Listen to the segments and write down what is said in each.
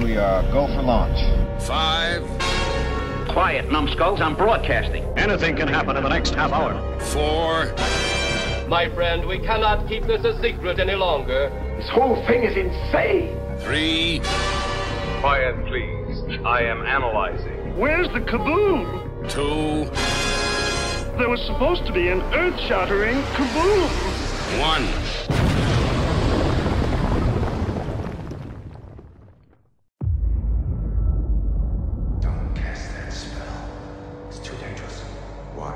we are go for launch. 5. Quiet, numbskulls, I'm broadcasting. Anything can happen in the next half hour. 4. My friend, we cannot keep this a secret any longer. This whole thing is insane. 3. Quiet, please. I am analyzing. Where's the kaboom? 2. There was supposed to be an earth-shattering kaboom. 1. Don't cast that spell. It's too dangerous. Why?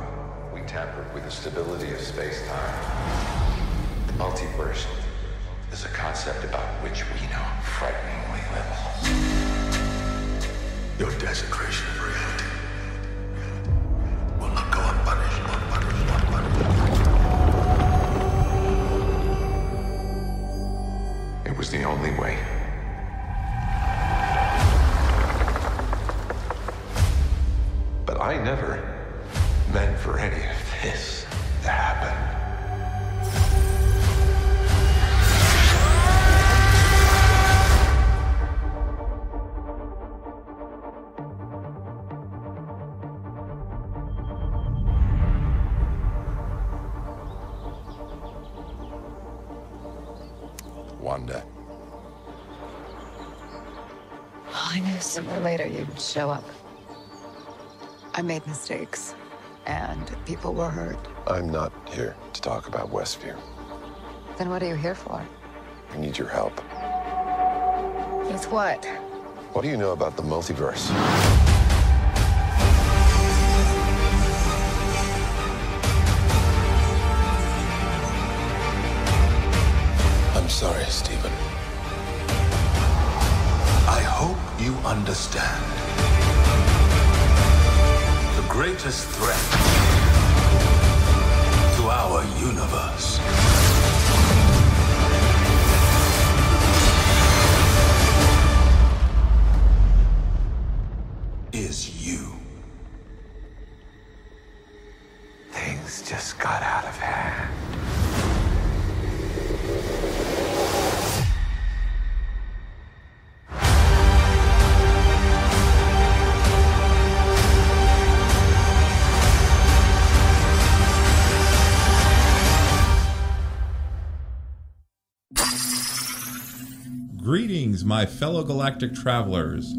We tampered with the stability of space-time. The multiverse is a concept about which we know frighteningly little. Your desecration of reality will not go unpunished. It was the only way. But I never meant for any of this to happen. Wanda. I knew sooner or later you'd show up. I made mistakes, and people were hurt. I'm not here to talk about Westview. Then what are you here for? I need your help. With what? What do you know about the multiverse? I'm sorry, Stephen. I hope you understand. The greatest threat to our universe is you. Things just got out of hand. Greetings, my fellow galactic travelers,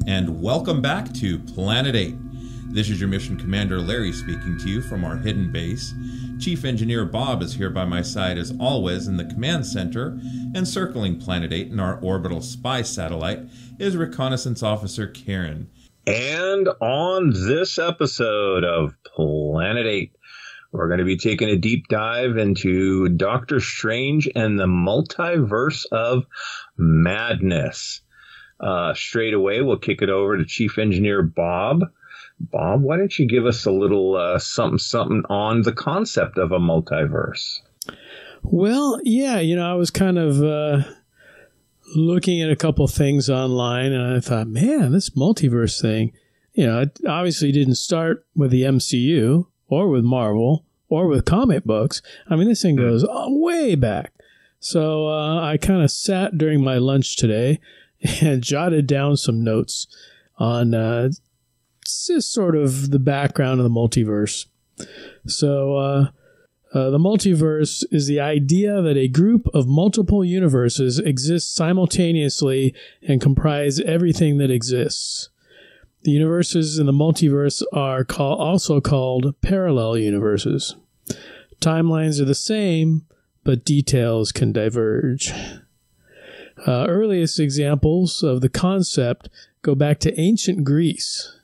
and welcome back to Planet 8. This is your mission commander Larry speaking to you from our hidden base. Chief Engineer Bob is here by my side as always in the command center, and circling Planet 8 in our orbital spy satellite is Reconnaissance Officer Karen. And on this episode of Planet 8, we're going to be taking a deep dive into Doctor Strange and the Multiverse of Madness. Straight away, we'll kick it over to Chief Engineer Bob. Bob, why don't you give us a little something on the concept of a multiverse? Well, yeah, I was kind of looking at a couple things online, and I thought, man, this multiverse thing, it obviously didn't start with the MCU or with Marvel or with comic books. I mean, this thing goes way back. So I kind of sat during my lunch today and jotted down some notes on just sort of the background of the multiverse. So the multiverse is the idea that a group of multiple universes exists simultaneously and comprise everything that exists. The universes in the multiverse are also called parallel universes. Timelines are the same, but details can diverge. Earliest examples of the concept go back to ancient Greece.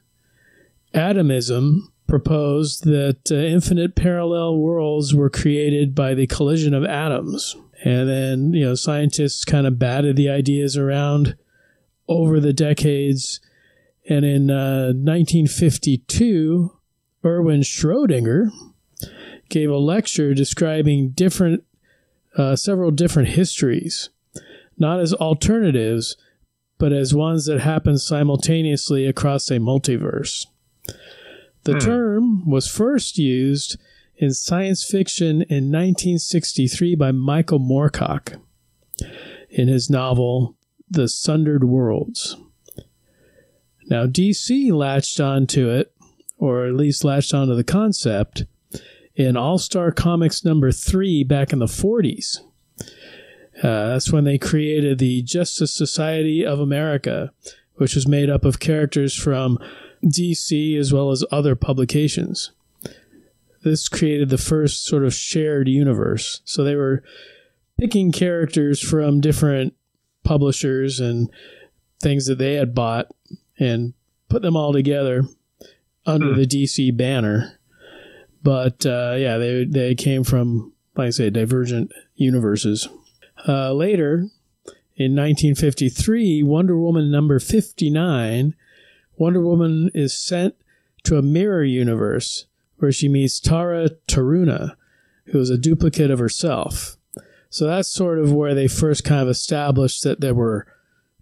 Atomism proposed that infinite parallel worlds were created by the collision of atoms. And then, scientists kind of batted the ideas around over the decades. And in 1952, Erwin Schrödinger gave a lecture describing several different histories, not as alternatives, but as ones that happen simultaneously across a multiverse. The term was first used in science fiction in 1963 by Michael Moorcock in his novel, The Sundered Worlds. Now, DC latched onto it, or at least latched onto the concept, in All-Star Comics number 3 back in the 40s. That's when they created the Justice Society of America, which was made up of characters from DC as well as other publications. This created the first sort of shared universe. So they were picking characters from different publishers and things that they had bought and put them all together under the DC banner. But they came from, like I say, divergent universes. Later, in 1953, Wonder Woman number 59, Wonder Woman is sent to a mirror universe where she meets Tara Taruna, who is a duplicate of herself. So that's sort of where they first kind of established that there were,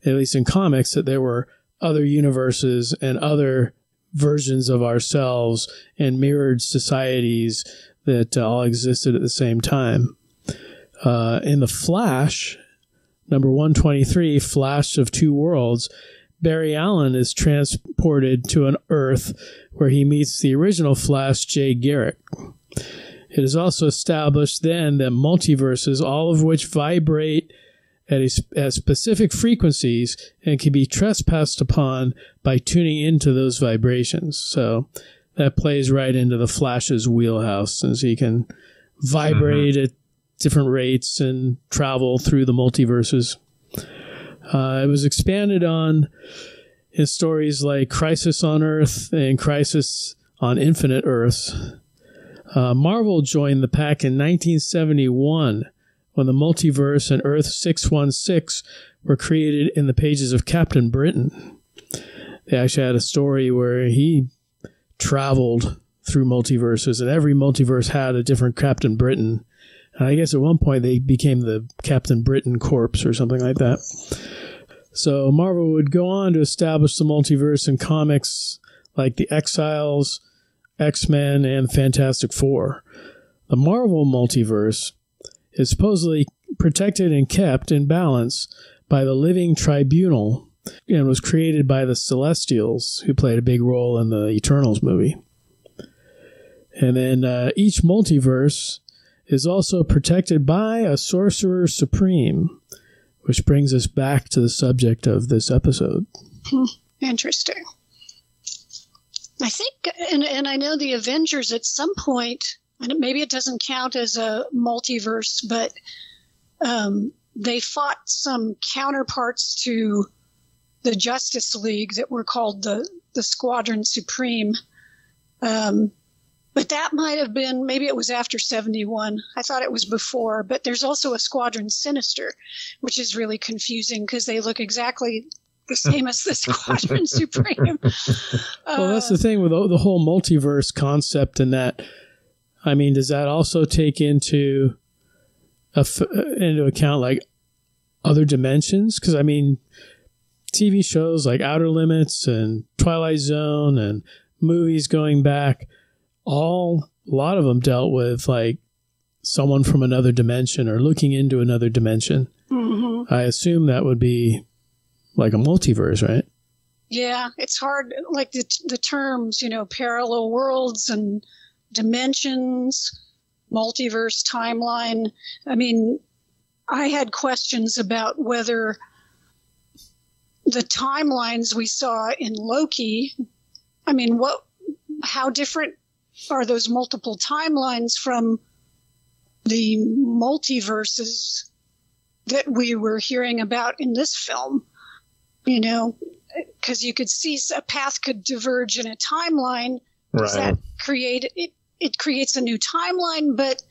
at least in comics, that there were other universes and other versions of ourselves and mirrored societies that all existed at the same time. In The Flash, number 123, Flash of Two Worlds, Barry Allen is transported to an Earth where he meets the original Flash, Jay Garrick. It is also established then that multiverses, all of which vibrate at specific frequencies and can be trespassed upon by tuning into those vibrations. So that plays right into the Flash's wheelhouse, since he can vibrate at different rates and travel through the multiverses. It was expanded on in stories like Crisis on Earth and Crisis on Infinite Earths. Marvel joined the pack in 1971 when the Multiverse and Earth 616 were created in the pages of Captain Britain. They actually had a story where he traveled through multiverses, and every multiverse had a different Captain Britain. And I guess at one point they became the Captain Britain Corps or something like that. So Marvel would go on to establish the multiverse in comics like The Exiles, X-Men, and Fantastic Four. The Marvel multiverse is supposedly protected and kept in balance by the Living Tribunal and was created by the Celestials, who played a big role in the Eternals movie. And then each multiverse is also protected by a Sorcerer Supreme, which brings us back to the subject of this episode. Interesting. I think, and I know the Avengers at some point, and maybe it doesn't count as a multiverse, but they fought some counterparts to the Justice League that were called the Squadron Supreme. But that might have been, maybe it was after 71. I thought it was before. But there's also a Squadron Sinister, which is really confusing because they look exactly the same as the Squadron Supreme. Well, that's the thing with the whole multiverse concept, and that, I mean, does that also take into account like other dimensions? Because, I mean, TV shows like Outer Limits and Twilight Zone and movies going back, a lot of them dealt with like someone from another dimension or looking into another dimension. Mm-hmm. I assume that would be like a multiverse, right? Yeah, it's hard. Like the terms, parallel worlds and dimensions, multiverse, timeline. I mean, I had questions about whether the timelines we saw in Loki, I mean, how different are those multiple timelines from the multiverses that we were hearing about in this film? Because you could see a path could diverge in a timeline. Does that create it creates a new timeline, but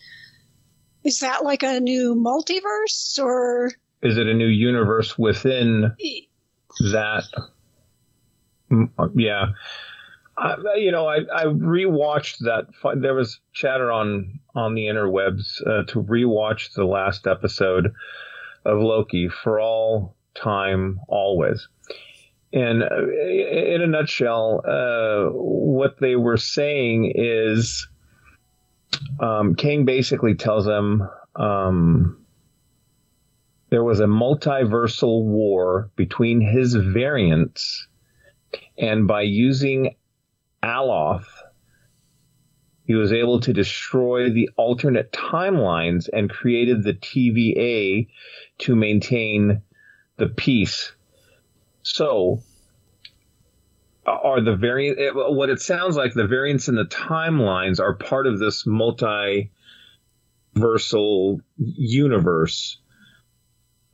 is that like a new multiverse, or is it a new universe within that? Yeah. I rewatched that. There was chatter on the interwebs to rewatch the last episode of Loki, For All Time, Always. And in a nutshell, what they were saying is Kang basically tells them there was a multiversal war between his variants And by using Aloth, he was able to destroy the alternate timelines and created the TVA to maintain the peace. So, are the what it sounds like, the variants in the timelines are part of this multiversal universe.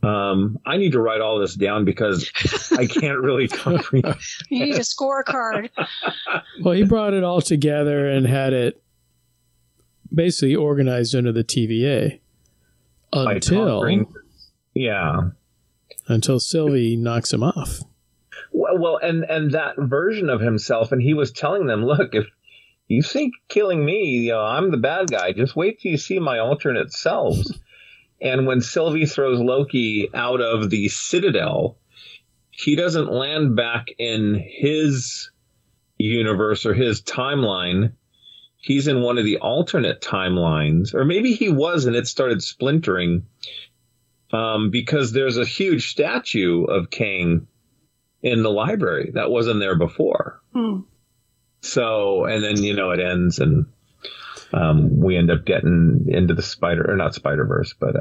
I need to write all this down because I can't really comprehend. You need a scorecard. Well, he brought it all together and had basically organized under the TVA until Sylvie knocks him off. Well, and that version of himself, and he was telling them, look, if you think killing me, I'm the bad guy, just wait till you see my alternate selves. And when Sylvie throws Loki out of the Citadel, he doesn't land back in his universe or his timeline. He's in one of the alternate timelines, or maybe he was and it started splintering, because there's a huge statue of Kang in the library that wasn't there before. So, and then, it ends and we end up getting into the Spider-Verse, but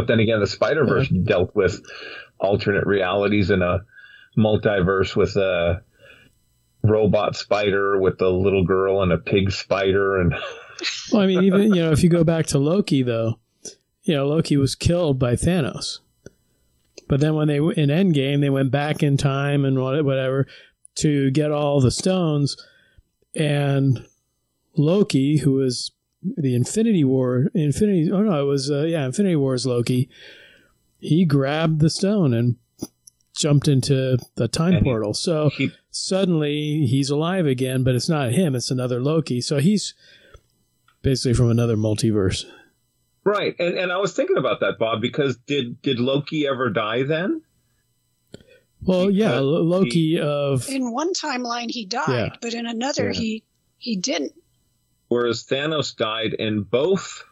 then again, the Spider-Verse dealt with alternate realities in a multiverse with a robot spider with a little girl and a pig spider. And well, I mean, even, if you go back to Loki, though, Loki was killed by Thanos. But then when in Endgame, they went back in time and whatever to get all the stones, and Loki, who was the Infinity War's Loki, he grabbed the stone and jumped into the time portal. So suddenly he's alive again, but it's not him, it's another Loki. So he's basically from another multiverse. Right. And I was thinking about that, Bob, because did Loki ever die then? Well, yeah, Loki in one timeline he died, but in another he didn't. Whereas Thanos died in both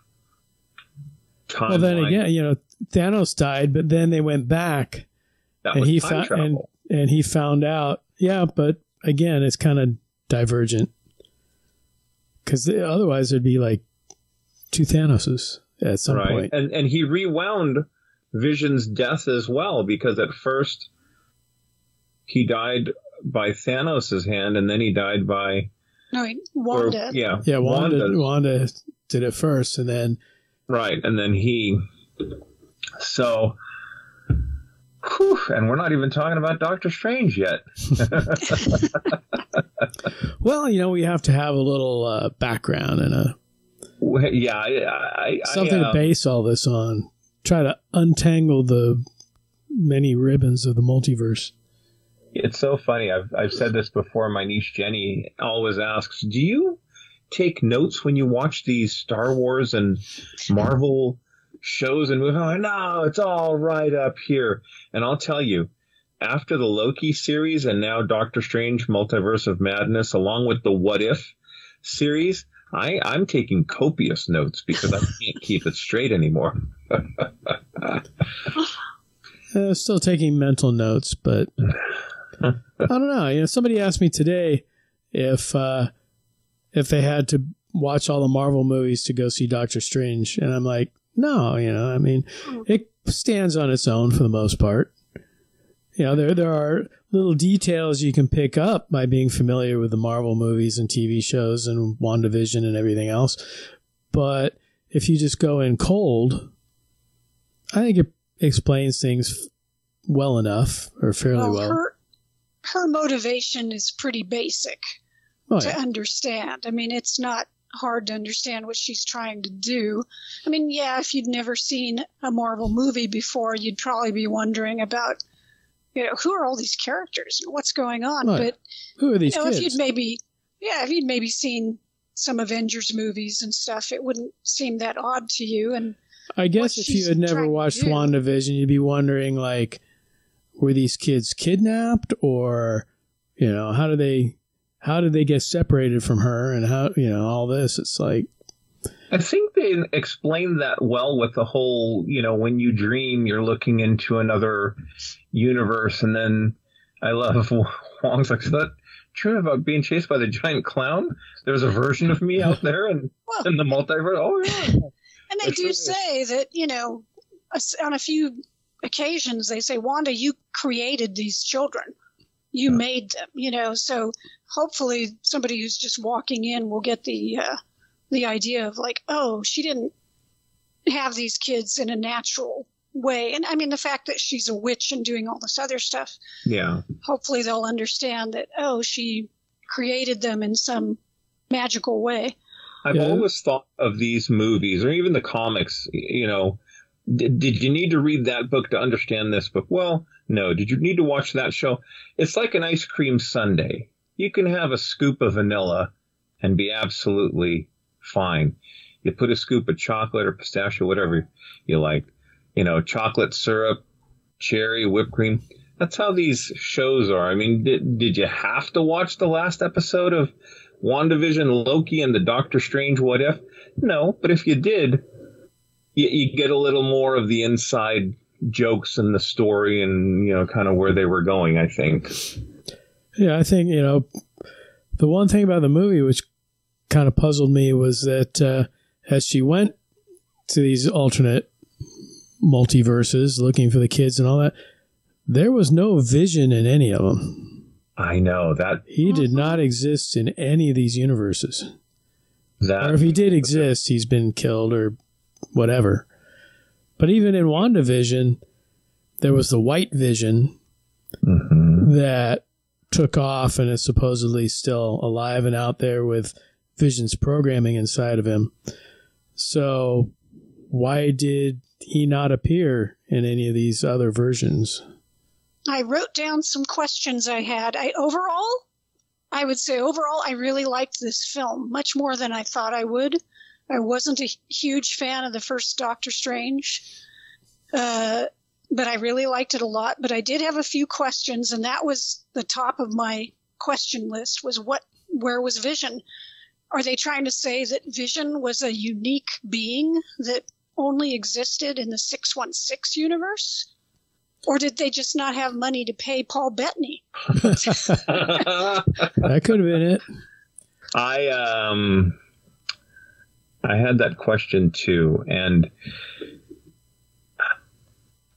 timelines. Well, then again, Thanos died, but then they went back, and he found out. Yeah, but again, it's kind of divergent because otherwise there'd be like two Thanoses at some point. And he rewound Vision's death as well, because at first he died by Thanos' hand, and then he died by Wanda. Wanda did it first, and then and then he. So, and we're not even talking about Doctor Strange yet. Well, we have to have a little background and something to base all this on. Try to untangle the many ribbons of the multiverse. It's so funny. I've said this before. My niece Jenny always asks, do you take notes when you watch these Star Wars and Marvel shows and movies? I'm like, no, it's all right up here. And I'll tell you, after the Loki series and now Doctor Strange, Multiverse of Madness, along with the What If series, I'm taking copious notes because I can't keep it straight anymore. Still taking mental notes, but I don't know. Somebody asked me today if they had to watch all the Marvel movies to go see Doctor Strange, and I'm like, no. I mean, it stands on its own for the most part. There are little details you can pick up by being familiar with the Marvel movies and TV shows and WandaVision and everything else. But if you just go in cold, I think it explains things well enough, or fairly well. Her motivation is pretty basic to understand. I mean, it's not hard to understand what she's trying to do. I mean, if you'd never seen a Marvel movie before, you'd probably be wondering about, who are all these characters and what's going on? But who are these kids? If you'd maybe seen some Avengers movies and stuff, it wouldn't seem that odd to you. And I guess if you had never watched WandaVision, you'd be wondering, like, were these kids kidnapped, or, how did they get separated from her, and how, all this? It's like, I think they explained that well with the whole, when you dream, you're looking into another universe, and then I love Wong's like, is that true about being chased by the giant clown? There's a version of me out there in the multiverse. Oh, yeah. And they do say that, on a few occasions, they say, Wanda, you created these children. You made them, so hopefully somebody who's just walking in will get the idea of like, oh, she didn't have these kids in a natural way. And I mean, the fact that she's a witch and doing all this other stuff. Yeah. Hopefully they'll understand that, oh, she created them in some magical way. I've always thought of these movies or even the comics, did you need to read that book to understand this book? Well, no. Did you need to watch that show? It's like an ice cream sundae. You can have a scoop of vanilla and be absolutely fine. You put a scoop of chocolate or pistachio, whatever you like, chocolate syrup, cherry, whipped cream. That's how these shows are. I mean, did you have to watch the last episode of WandaVision, Loki, and the Doctor Strange What If? No, but if you did, you get a little more of the inside jokes in the story and, kind of where they were going, I think. Yeah, I think, the one thing about the movie which kind of puzzled me was that as she went to these alternate multiverses looking for the kids and all that, there was no Vision in any of them. I know that he did not exist in any of these universes. Or if he did exist, he's been killed or whatever. But even in WandaVision, there was the White Vision that took off and is supposedly still alive and out there with Vision's programming inside of him. So why did he not appear in any of these other versions? I wrote down some questions I had. I would say I really liked this film much more than I thought I would. I wasn't a huge fan of the first Doctor Strange, but I really liked it a lot. But I did have a few questions, and that was the top of my question list was where was Vision? Are they trying to say that Vision was a unique being that only existed in the 616 universe? Or did they just not have money to pay Paul Bettany? That could have been it. I had that question too, and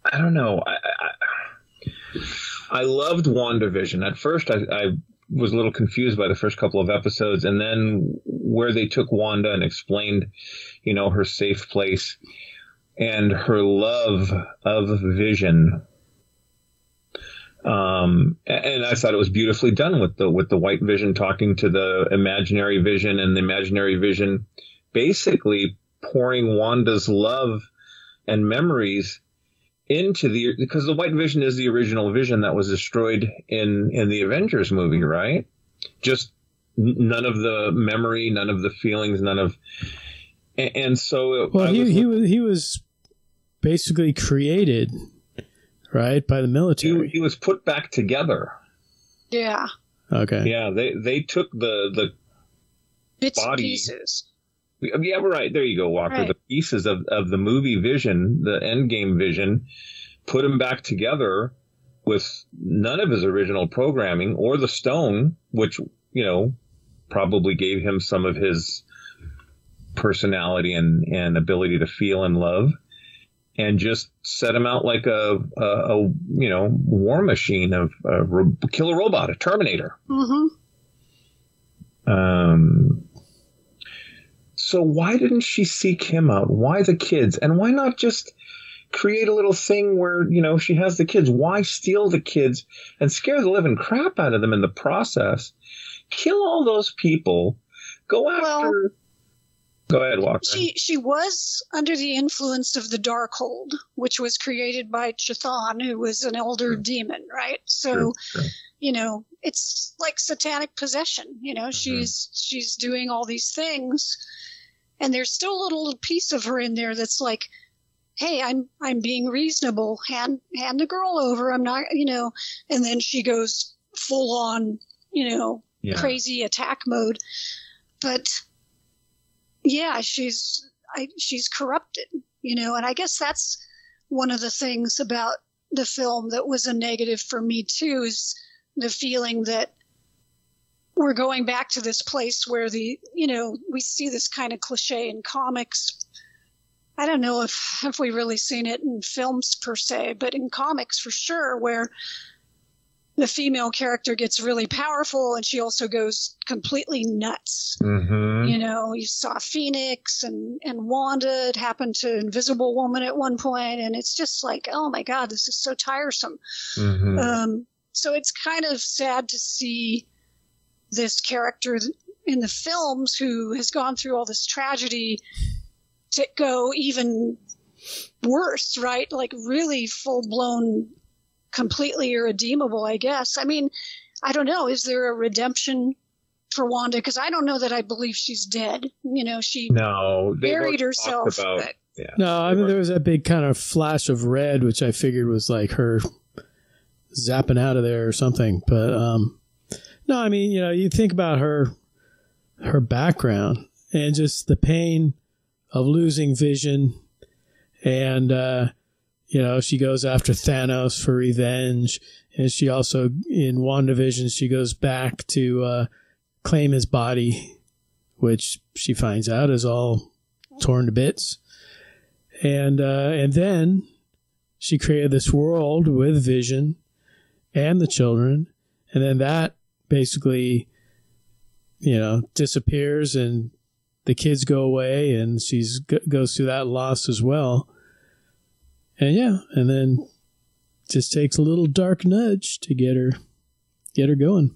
I don't know. I loved WandaVision. At first, I was a little confused by the first couple of episodes, and then where they took Wanda and explained, her safe place and her love of Vision. And I thought it was beautifully done with the White Vision talking to the imaginary Vision, and the imaginary Vision basically pouring Wanda's love and memories into because the White Vision is the original Vision that was destroyed in the Avengers movie, right? Just none of the memory, none of the feelings, and so he was basically created, right, by the military. He was put back together. Yeah. Okay. Yeah, they took the bits body. And pieces. Yeah, right. There you go, Walker. Right. The pieces of the movie Vision, the Endgame Vision, put him back together with none of his original programming or the stone, which, probably gave him some of his personality and ability to feel and love, and just set him out like a war machine of a killer robot, a Terminator. Mm-hmm. So why didn't she seek him out? Why the kids? And why not just create a little thing where, she has the kids? Why steal the kids and scare the living crap out of them in the process? Kill all those people. Go after... Go ahead, Walker. She was under the influence of the Darkhold, which was created by Chthon, who was an elder demon, right? So, True. It's like satanic possession. She's doing all these things, and there's still a little piece of her in there that's like, hey, I'm being reasonable. Hand the girl over. I'm not, and then she goes full on, crazy attack mode. But yeah, she's corrupted, and I guess that's one of the things about the film that was a negative for me too, is the feeling that we're going back to this place where we see this kind of cliche in comics. I don't know if we've really seen it in films per se, but in comics for sure, where the female character gets really powerful and she also goes completely nuts. Mm-hmm. You saw Phoenix and Wanda. It happened to Invisible Woman at one point, and it's just like, oh my God, this is so tiresome. Mm-hmm. So it's kind of sad to see this character in the films who has gone through all this tragedy to go even worse, right? Like really full-blown, completely irredeemable, I guess. I mean, I don't know. Is there a redemption for Wanda? Because I don't know that I believe she's dead. She buried herself. No, I mean, there was that big kind of flash of red, which I figured was like her zapping out of there or something. But no, I mean, you think about her background and just the pain of losing Vision, and she goes after Thanos for revenge, and she also in WandaVision she goes back to claim his body, which she finds out is all torn to bits, and then she created this world with Vision and the children, and then that basically disappears, and the kids go away, and she goes through that loss as well. And and then just takes a little dark nudge to get her going.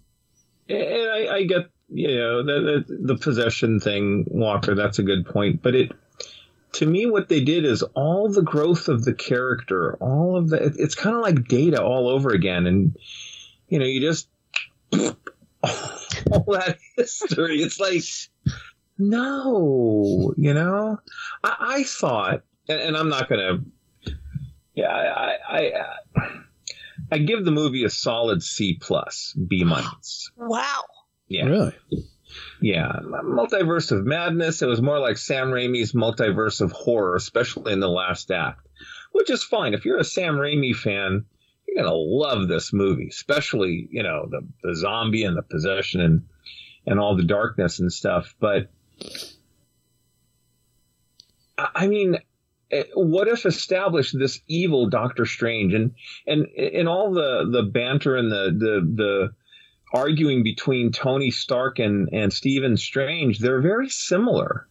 And I get, the possession thing, Walker, that's a good point. But to me, what they did is all the growth of the character, all of it's kind of like Data all over again. And, you just, all that history, it's like, no, I thought, and I'm not going to, I give the movie a solid C+, B-. Wow. Yeah. Really? Yeah. Multiverse of Madness, it was more like Sam Raimi's Multiverse of Horror, especially in the last act, which is fine. If you're a Sam Raimi fan, you're going to love this movie, especially, the zombie and the possession and all the darkness and stuff. But, I mean, what if established this evil Doctor Strange and all the banter and the arguing between Tony Stark and Stephen Strange, they're very similar.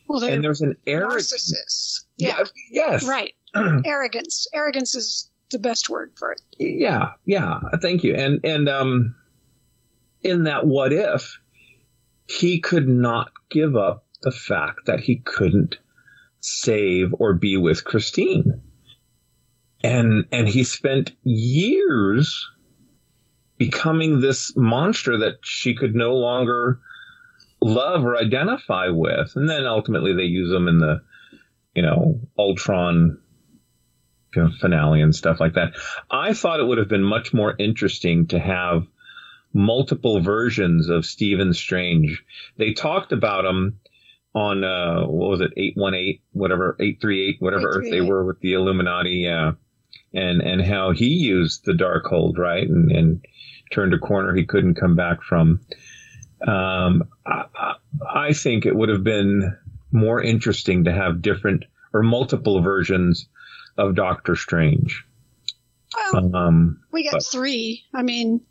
Well, and there's an arrogance. Narcissists. Yeah. Yes. Right. Arrogance. Arrogance is the best word for it. Yeah. Yeah. Thank you. And in that what if, he could not give up the fact that he couldn't save or be with Christine. And he spent years becoming this monster that she could no longer love or identify with. And then ultimately they use him in the, Ultron finale and stuff like that. I thought it would have been much more interesting to have multiple versions of Stephen Strange. They talked about him on, 818, whatever, 838, whatever Earth they were with the Illuminati, and how he used the Darkhold, right? And turned a corner he couldn't come back from. I think it would have been more interesting to have different or multiple versions of Doctor Strange. Well, we got 3. I mean,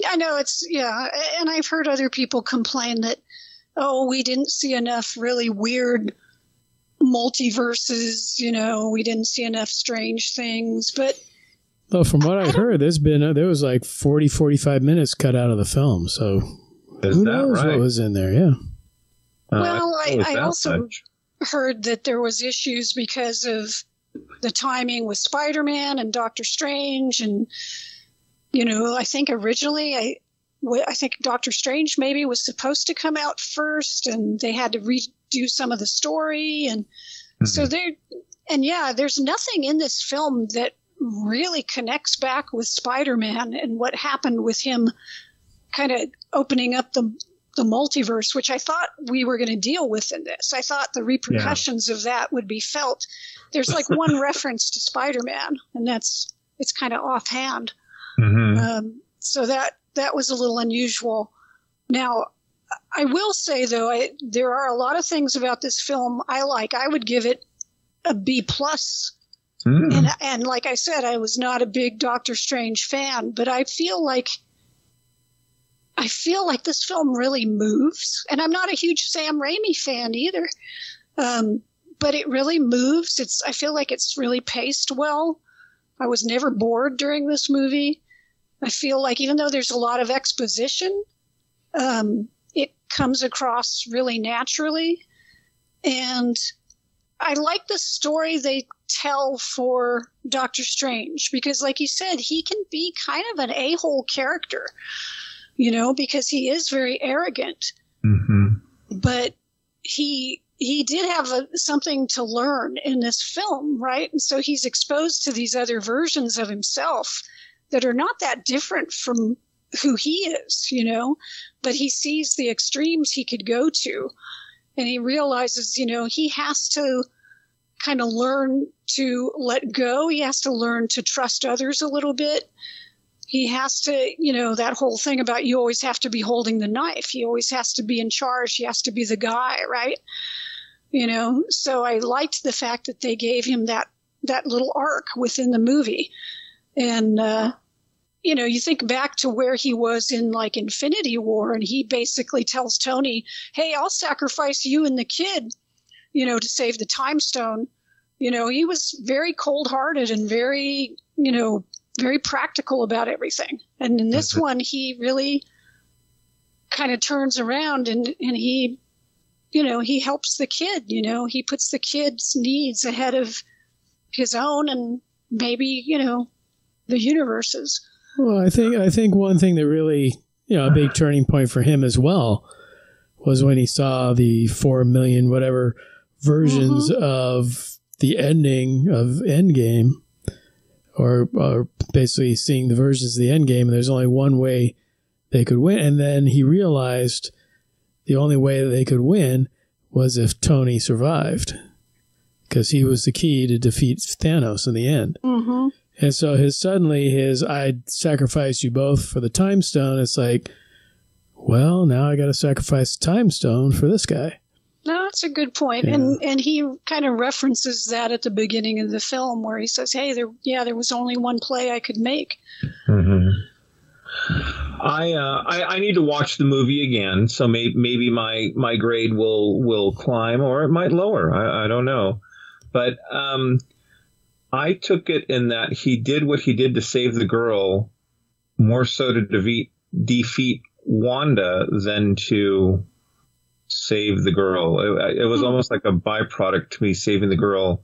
I know and I've heard other people complain that, we didn't see enough really weird multiverses, we didn't see enough strange things, but... Well, from what I heard, there was like 40, 45 minutes cut out of the film, so who knows what was in there, yeah. Well, I also heard that there was issues because of the timing with Spider-Man and Doctor Strange, and, I think originally I think Doctor Strange maybe was supposed to come out first, and they had to redo some of the story. And so there's nothing in this film that really connects back with Spider-Man and what happened with him kind of opening up the multiverse, which I thought we were going to deal with in this. I thought the repercussions of that would be felt. There's like one reference to Spider-Man, and it's kind of offhand. Mm-hmm. So that was a little unusual. Now, I will say, though, there are a lot of things about this film I like. I would give it a B+. And like I said, I was not a big Doctor Strange fan, but I feel like this film really moves. And I'm not a huge Sam Raimi fan either, but it really moves. I feel like it's really paced well. I was never bored during this movie. I feel like even though there's a lot of exposition, it comes across really naturally. And I like the story they tell for Doctor Strange because, like you said, he can be kind of an a-hole character, because he is very arrogant. Mm-hmm. But he did have something to learn in this film, right? And so he's exposed to these other versions of himself that are not that different from who he is, but he sees the extremes he could go to. And he realizes, he has to kind of learn to let go. He has to learn to trust others a little bit. He has to, that whole thing about you always have to be holding the knife. He always has to be in charge. He has to be the guy, right? So I liked the fact that they gave him that little arc within the movie. And, you think back to where he was in like Infinity War, and he basically tells Tony, hey, I'll sacrifice you and the kid, to save the time stone. He was very cold-hearted and very, very practical about everything. And in this one, he really kind of turns around and he, he helps the kid, he puts the kid's needs ahead of his own and maybe, the universe's. Well, I think one thing that really, a big turning point for him as well was when he saw the 4 million whatever versions of the ending of Endgame, or basically seeing the versions of the Endgame, and there's only one way they could win. And then he realized the only way that they could win was if Tony survived, because he was the key to defeat Thanos in the end. Mm-hmm. And so I'd sacrifice you both for the time stone. It's like, well, now I got to sacrifice the time stone for this guy. No, that's a good point. Yeah. And he kind of references that at the beginning of the film where he says, hey, there was only one play I could make. Mm-hmm. I need to watch the movie again, so maybe my grade will climb or it might lower. I don't know. But I took it in that he did what he did to save the girl more so to defeat Wanda than to save the girl. It was almost like a byproduct to me, saving the girl,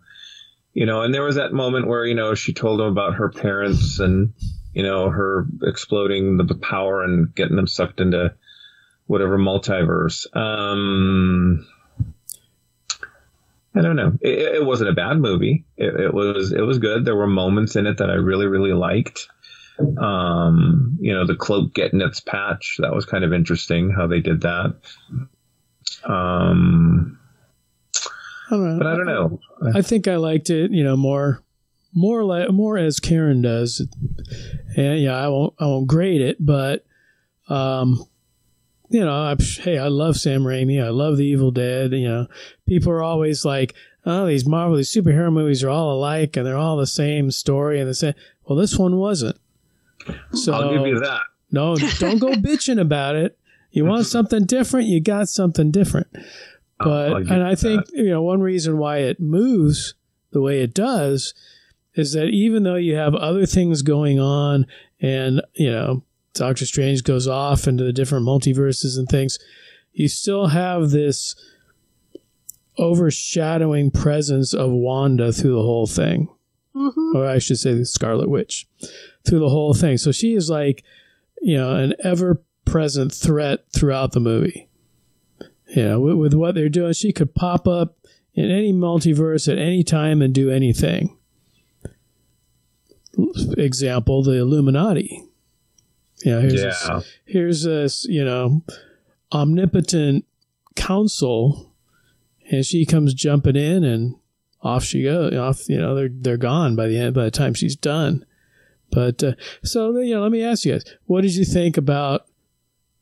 and there was that moment where, she told him about her parents and, her exploding the power and getting them sucked into whatever multiverse. I don't know. It wasn't a bad movie. It was good. There were moments in it that I really, really liked. The cloak getting its patch. That was kind of interesting how they did that. But I don't know. I think I liked it, more as Karen does. And I won't grade it, but I love Sam Raimi. I love The Evil Dead. People are always like, oh, these superhero movies are all alike and they're all the same story and the same. Well, this one wasn't. So I'll give you that. No, don't go bitching about it. You want something different, you got something different. But I think one reason why it moves the way it does is that even though you have other things going on and Doctor Strange goes off into the different multiverses and things, you still have this overshadowing presence of Wanda through the whole thing. Mm-hmm. Or I should say the Scarlet Witch through the whole thing. So she is like, an ever-present threat throughout the movie. With what they're doing, she could pop up in any multiverse at any time and do anything. Example, the Illuminati. Here's this, omnipotent council, and she comes jumping in, and off she goes. They're gone by the time she's done. But so let me ask you guys, what did you think about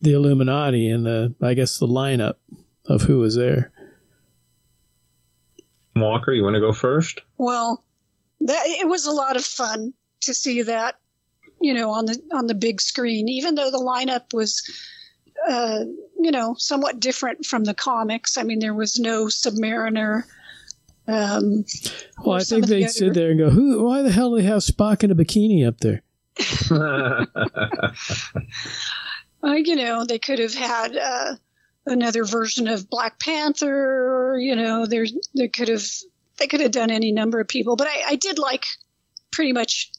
the Illuminati and the lineup of who was there? Walker, you want to go first? Well, it was a lot of fun to see that, on the big screen, even though the lineup was, somewhat different from the comics. I mean, there was no Submariner. Well, I think they'd sit there and go, why the hell do they have Spock in a bikini up there? They could have had another version of Black Panther. They could have done any number of people. But I did like pretty much,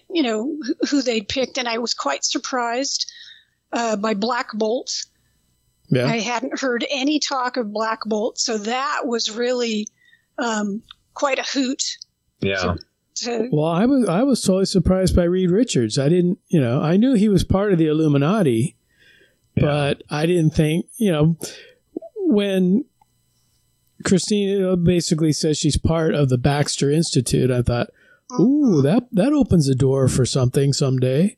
who they'd picked, and I was quite surprised by Black Bolt. Yeah. I hadn't heard any talk of Black Bolt, so that was really quite a hoot. Yeah. Well, I was totally surprised by Reed Richards. I didn't, I knew he was part of the Illuminati, but I didn't think, when Christina basically says she's part of the Baxter Institute, I thought, ooh, that opens the door for something someday.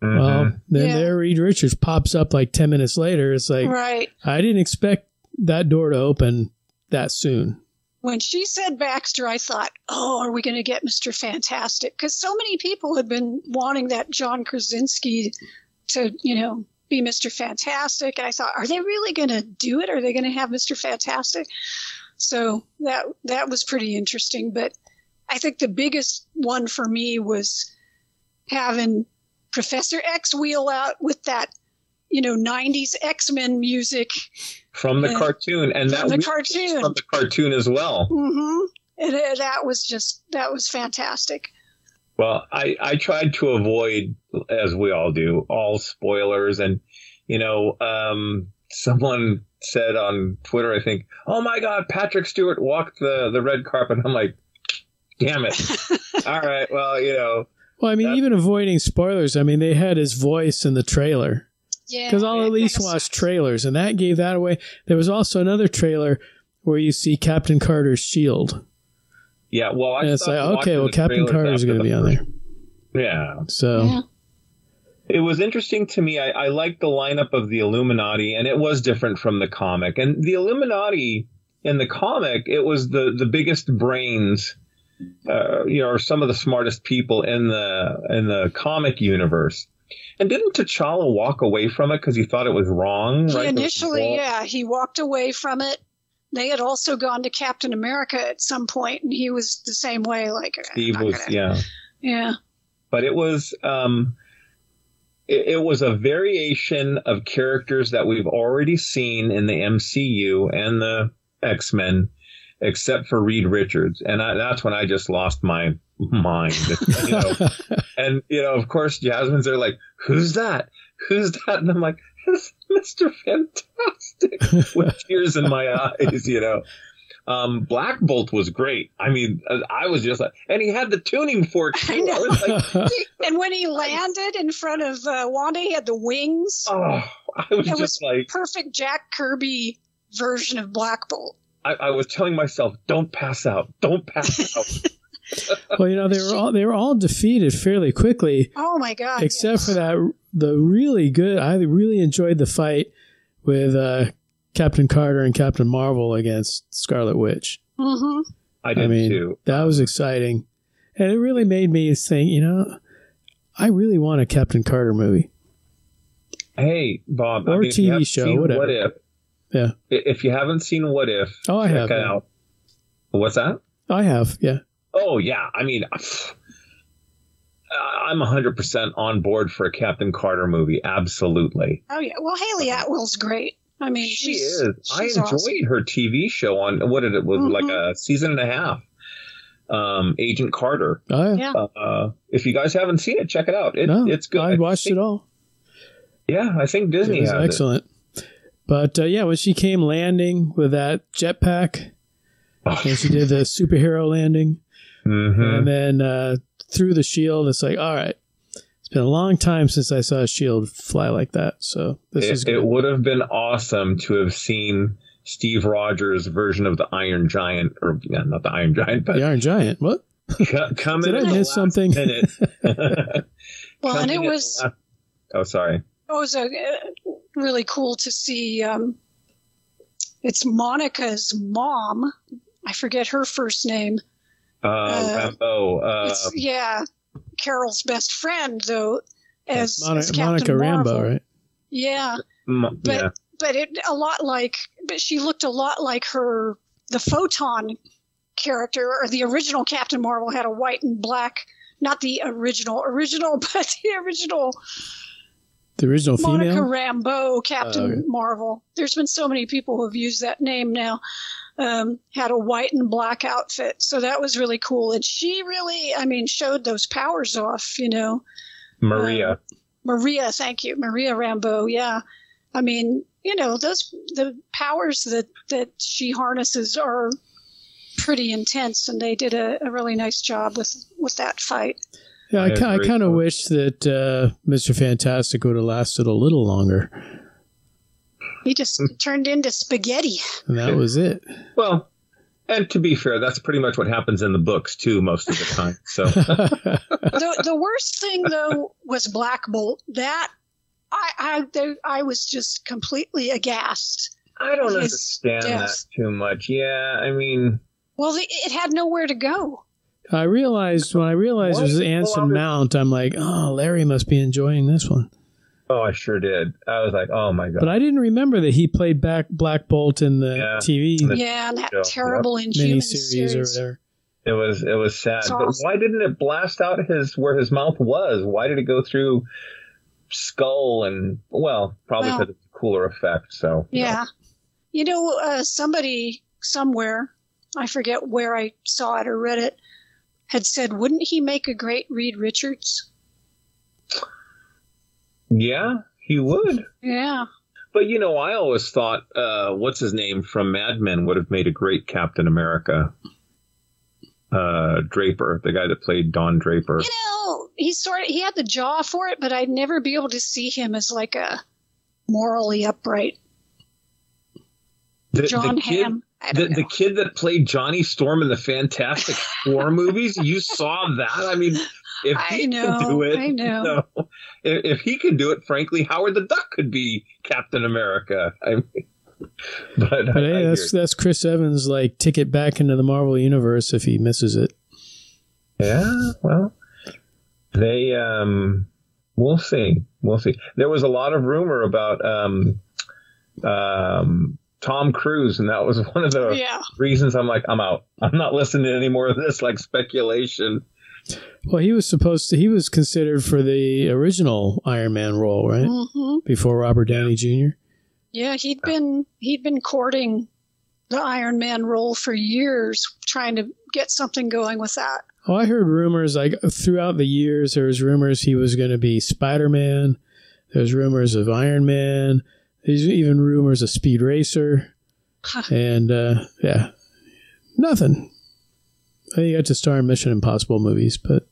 Mm-hmm. Well, then there Reed Richards pops up like 10 minutes later. It's like, right. I didn't expect that door to open that soon. When she said Baxter, I thought, are we going to get Mr. Fantastic? Because so many people had been wanting that John Krasinski to, be Mr. Fantastic. And I thought, are they really going to do it? Are they going to have Mr. Fantastic? So that was pretty interesting. But I think the biggest one for me was having Professor X wheel out with that, 90s X-Men music. From the cartoon. And that was from the cartoon as well. Mm-hmm. And that was fantastic. Well, I tried to avoid, as we all do, all spoilers. And, someone said on Twitter, I think, oh my God, Patrick Stewart walked the red carpet. I'm like, damn it. All right. Well, Well, I mean, even avoiding spoilers, I mean, they had his voice in the trailer. Yeah. Because I'll at least watch trailers, and that gave that away. There was also another trailer where you see Captain Carter's shield. Yeah, well, and it's like, okay, well, Captain Carter's going to be on there. Yeah. So. Yeah. It was interesting to me. I liked the lineup of the Illuminati, and it was different from the comic. And the Illuminati in the comic, it was the biggest brains, or some of the smartest people in the comic universe. And didn't T'Challa walk away from it because he thought it was wrong? Right? Initially, he walked away from it. They had also gone to Captain America at some point, and he was the same way. Like Steve was, yeah. But it was it was a variation of characters that we've already seen in the MCU and the X-Men, except for Reed Richards, and that's when I just lost my mind. And of course, Jasmine's there like, who's that? Who's that? And I'm like, it's Mr. Fantastic, with tears in my eyes. Black Bolt was great. I mean, I was just like, and he had the tuning fork too. I was like, and when he landed in front of Wanda, he had the wings. Oh, I was just like, perfect Jack Kirby version of Black Bolt. I was telling myself, don't pass out. Don't pass out. Well, they were all defeated fairly quickly. Oh my God! Except for the really good. I really enjoyed the fight with Captain Carter and Captain Marvel against Scarlet Witch. Mm-hmm. I did too. That was exciting, and it really made me think. I really want a Captain Carter movie. Hey, Bob, or TV show, whatever. What If? Yeah. If you haven't seen What If, I have. Check it out. What's that? I have. Yeah. Oh, yeah. I mean, I'm 100% on board for a Captain Carter movie. Absolutely. Oh, yeah. Well, Haley Atwell's great. I mean, she is. I enjoyed awesome. her TV show on, like a season and a half. Agent Carter. Oh, yeah. If you guys haven't seen it, check it out. It's good. I watched it all. Yeah, I think Disney has it. Excellent. But, when she came landing with that jetpack, and she did the superhero landing, and then through the shield, it's like, all right, it's been a long time since I saw a shield fly like that. So this is good. It would have been awesome to have seen Steve Rogers' version of the Iron Giant, or not the Iron Giant, but the Iron Giant. What? Coming Did I miss something? Well, and it was... Oh, sorry. It was really cool to see. It's Monica's mom. I forget her first name. Rambeau. Carol's best friend, though, as Captain Monica Marvel. Rambeau, right? Yeah, but she looked a lot like the Photon character, or the original Captain Marvel had a white and black. Not the original, but the original. The original Monica female? Rambeau, Captain Marvel. There's been so many people who have used that name now. Had a white and black outfit. So that was really cool. And she really, showed those powers off, Maria. Maria, thank you. Maria Rambeau, yeah. The powers that she harnesses are pretty intense, and they did a really nice job with that fight. Yeah, I kind of wish that Mr. Fantastic would have lasted a little longer. He just turned into spaghetti. And that was it. Well, and to be fair, that's pretty much what happens in the books, too, most of the time. So the worst thing, though, was Black Bolt. That, I was just completely aghast. I don't understand that too much. Yeah, Well, it had nowhere to go. When I realized it was Anson Mount, I'm like, oh, Larry must be enjoying this one. Oh, I sure did. I was like, oh my God. But I didn't remember that he played Black Bolt in the TV. And that terrible Inhuman series or whatever. It was sad. It's but awesome. why didn't it blast out where his mouth was? Why did it go through skull and, probably because it's a cooler effect. So yeah. Somebody somewhere, I forget where I saw it or read it, had said, wouldn't he make a great Reed Richards? Yeah, he would. Yeah. But, I always thought, what's his name from Mad Men would have made a great Captain America. Draper, the guy that played Don Draper. He had the jaw for it, but I'd never be able to see him as like a morally upright John Hamm. The kid that played Johnny Storm in the Fantastic Four movies, you saw that? If he can do it, I know. If he can do it, frankly, Howard the Duck could be Captain America. But hey, that's Chris Evans' ticket back into the Marvel Universe if he misses it. Yeah, well, they we'll see. There was a lot of rumor about Tom Cruise, and that was one of the reasons I'm like, I'm out. I'm not listening to any more of this speculation. Well, he was considered for the original Iron Man role, right? Mm-hmm. Before Robert Downey Jr. Yeah, he'd been courting the Iron Man role for years, trying to get something going with that. Oh, I heard rumors throughout the years. There was rumors he was going to be Spider-Man. There's rumors of Iron Man. There's even rumors of Speed Racer. And nothing. I think he got to star in Mission Impossible movies, but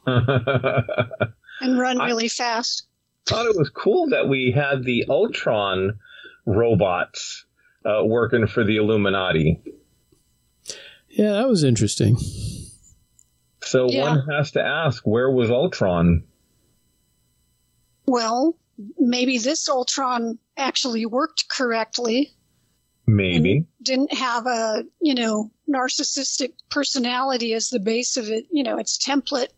and run really fast. Thought it was cool that we had the Ultron robots working for the Illuminati. Yeah, that was interesting. So one has to ask, where was Ultron? Well, maybe this Ultron actually worked correctly. Maybe. Didn't have a, narcissistic personality as the base of it, its template.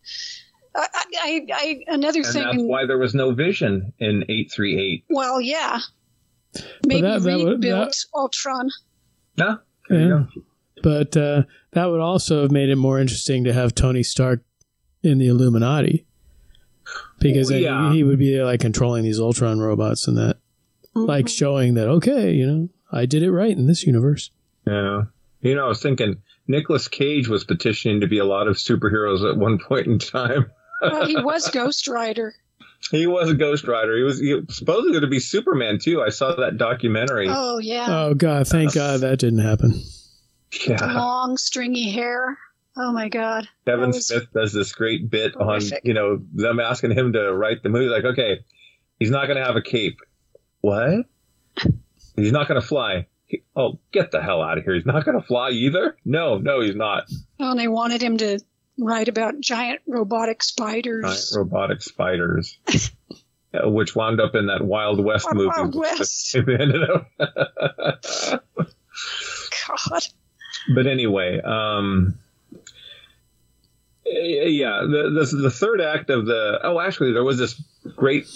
Another thing. And that's why there was no Vision in 838. Well, yeah. Maybe Reed built Ultron. Yeah. There you go. But that would also have made it more interesting to have Tony Stark in the Illuminati. Because he would be controlling these Ultron robots and that. Mm-hmm. Showing that, okay, I did it right in this universe. Yeah. I was thinking Nicolas Cage was petitioning to be a lot of superheroes at one point in time. Well, he was Ghost Rider. He was a Ghost Rider. He was supposedly going to be Superman, too. I saw that documentary. Oh, yeah. Oh, God. Thank God that didn't happen. Yeah. Long, stringy hair. Oh, my God. Kevin Smith does this great bit horrific. On, them asking him to write the movie. Like, okay, he's not going to have a cape. What? He's not going to fly. Get the hell out of here. He's not going to fly either? No, he's not. Oh, and they wanted him to Right, about giant robotic spiders. Which wound up in that Wild West movie. Wild West. Ended up. God. But anyway, the third act of actually there was this great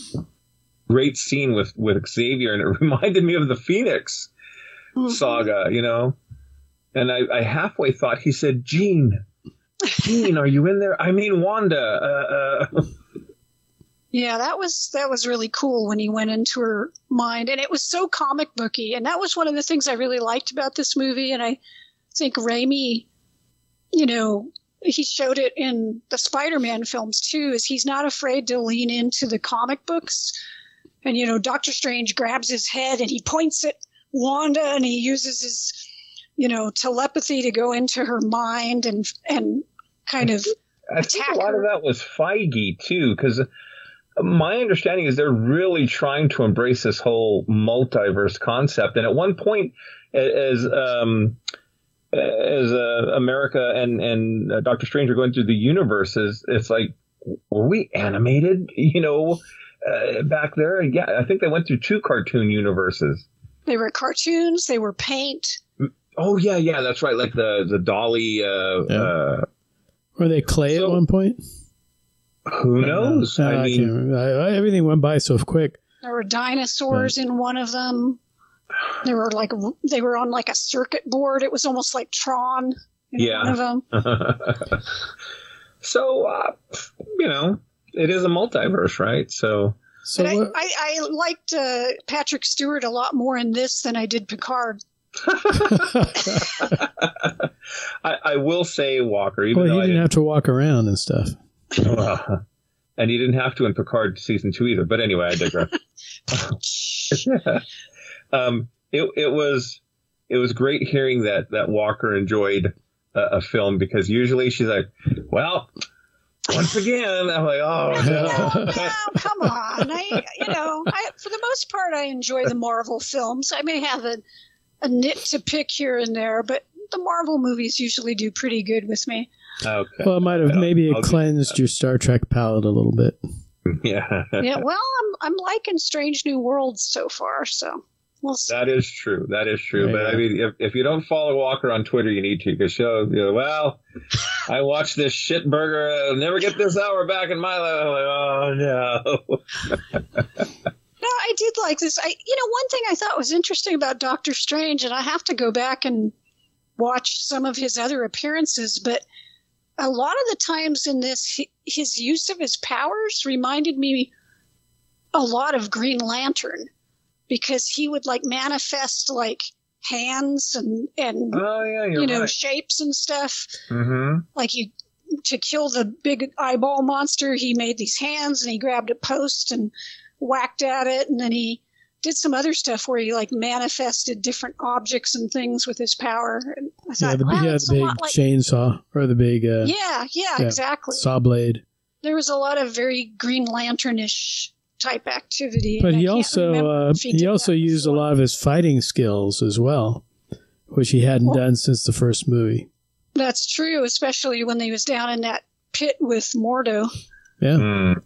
scene with Xavier, and it reminded me of the Phoenix saga, you know. And I halfway thought he said, Jean, are you in there? I mean, Wanda. Yeah, that was really cool when he went into her mind, and it was so comic booky, and that was one of the things I really liked about this movie. And I think Raimi, you know, he showed it in the Spider-Man films too, is he's not afraid to lean into the comic books. And, you know, Doctor Strange grabs his head and he points at Wanda, and he uses his, you know, telepathy to go into her mind and kind of I think a lot of that was Feige too, because my understanding is they're really trying to embrace this whole multiverse concept. And at one point, as America and Doctor Strange are going through the universes, it's like, were we animated, you know, back there? Yeah, I think they went through 2 cartoon universes. They were cartoons. They were paint. Oh, yeah, that's right. Like the Dolly. Were they clay at one point? Who knows? I mean, everything went by so quick. There were dinosaurs in one of them. They were on like a circuit board. It was almost like Tron in one of them. So, you know, it is a multiverse, right? So I liked Patrick Stewart a lot more in this than I did Picard. I will say, Walker, even though he didn't have to walk around and stuff. And he didn't have to in Picard season 2 either. But anyway, I digress. It was great hearing that Walker enjoyed a film, because usually she's like, well, once again, I'm like, oh no, come on. For the most part, I enjoy the Marvel films. I may have a nit to pick here and there, but the Marvel movies usually do pretty good with me. Okay. Well, it might have cleansed your Star Trek palette a little bit. Yeah. Yeah. Well, I'm liking Strange New Worlds so far, so we'll see. That is true. Yeah, but I mean, if you don't follow Walker on Twitter, you need to, because she'll, you know, well, I watched this shit burger. I'll never get this hour back in my life. I'm like, oh no. No, I did like this. One thing I thought was interesting about Doctor Strange, and I have to go back and watch some of his other appearances, but a lot of the times in this, his use of his powers reminded me a lot of Green Lantern, because he would like manifest like hands and right. shapes and stuff. Mm-hmm. Like to kill the big eyeball monster, he made these hands and he grabbed a post and whacked at it, and then he did some other stuff where he like manifested different objects and things with his power. And I thought, the big chainsaw, or the big exactly, saw blade. There was a lot of very Green Lantern-ish type activity. But he also used a lot of his fighting skills as well, which he hadn't done since the first movie. That's true, especially when he was down in that pit with Mordo. Yeah. Mm.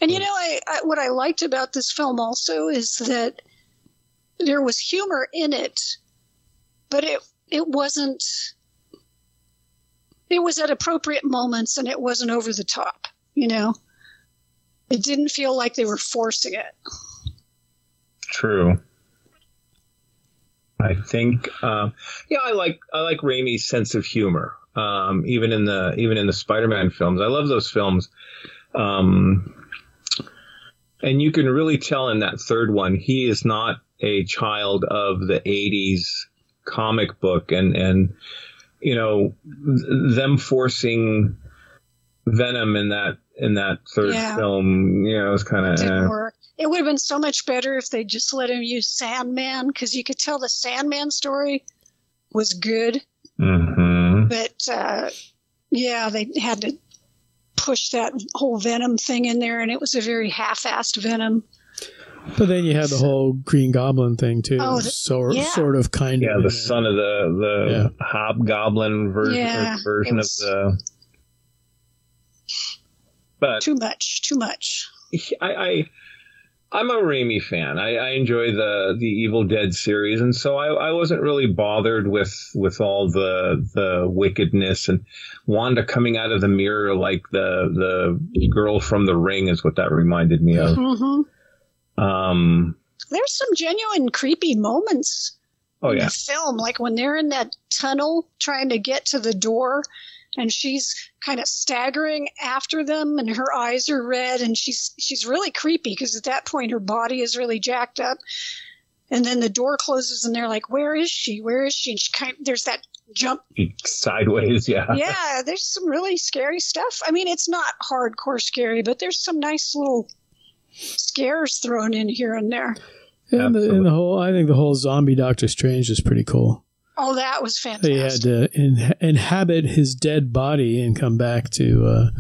And what I liked about this film also is that there was humor in it, but it wasn't. It was at appropriate moments, and it wasn't over the top. You know, it didn't feel like they were forcing it. True. I think, I like Raimi's sense of humor. Even in the Spider-Man films, I love those films. And you can really tell in that third one, he is not a child of the 80s comic book, and them forcing Venom in that third film, it was kind of didn't work. It would have been so much better if they just let him use Sandman, because you could tell the Sandman story was good. Mm-hmm. But they had to push that whole Venom thing in there, and it was a very half-assed Venom. But then you had the whole Green Goblin thing too. Sort of, kind of. Yeah, the son of the Hobgoblin version of the. But too much. I'm a Raimi fan. I enjoy the Evil Dead series, and so I wasn't really bothered with all the wickedness and Wanda coming out of the mirror like the girl from The Ring is what that reminded me of. Mm-hmm. There's some genuine creepy moments in the film, like when they're in that tunnel trying to get to the door. And she's kind of staggering after them, and her eyes are red, and she's really creepy because at that point her body is really jacked up. And then the door closes, and they're like, "Where is she? Where is she?" And there's that jump sideways, yeah. There's some really scary stuff. I mean, it's not hardcore scary, but there's some nice little scares thrown in here and there. And I think the whole zombie Doctor Strange is pretty cool. Oh, that was fantastic. He had to inhabit his dead body and come back to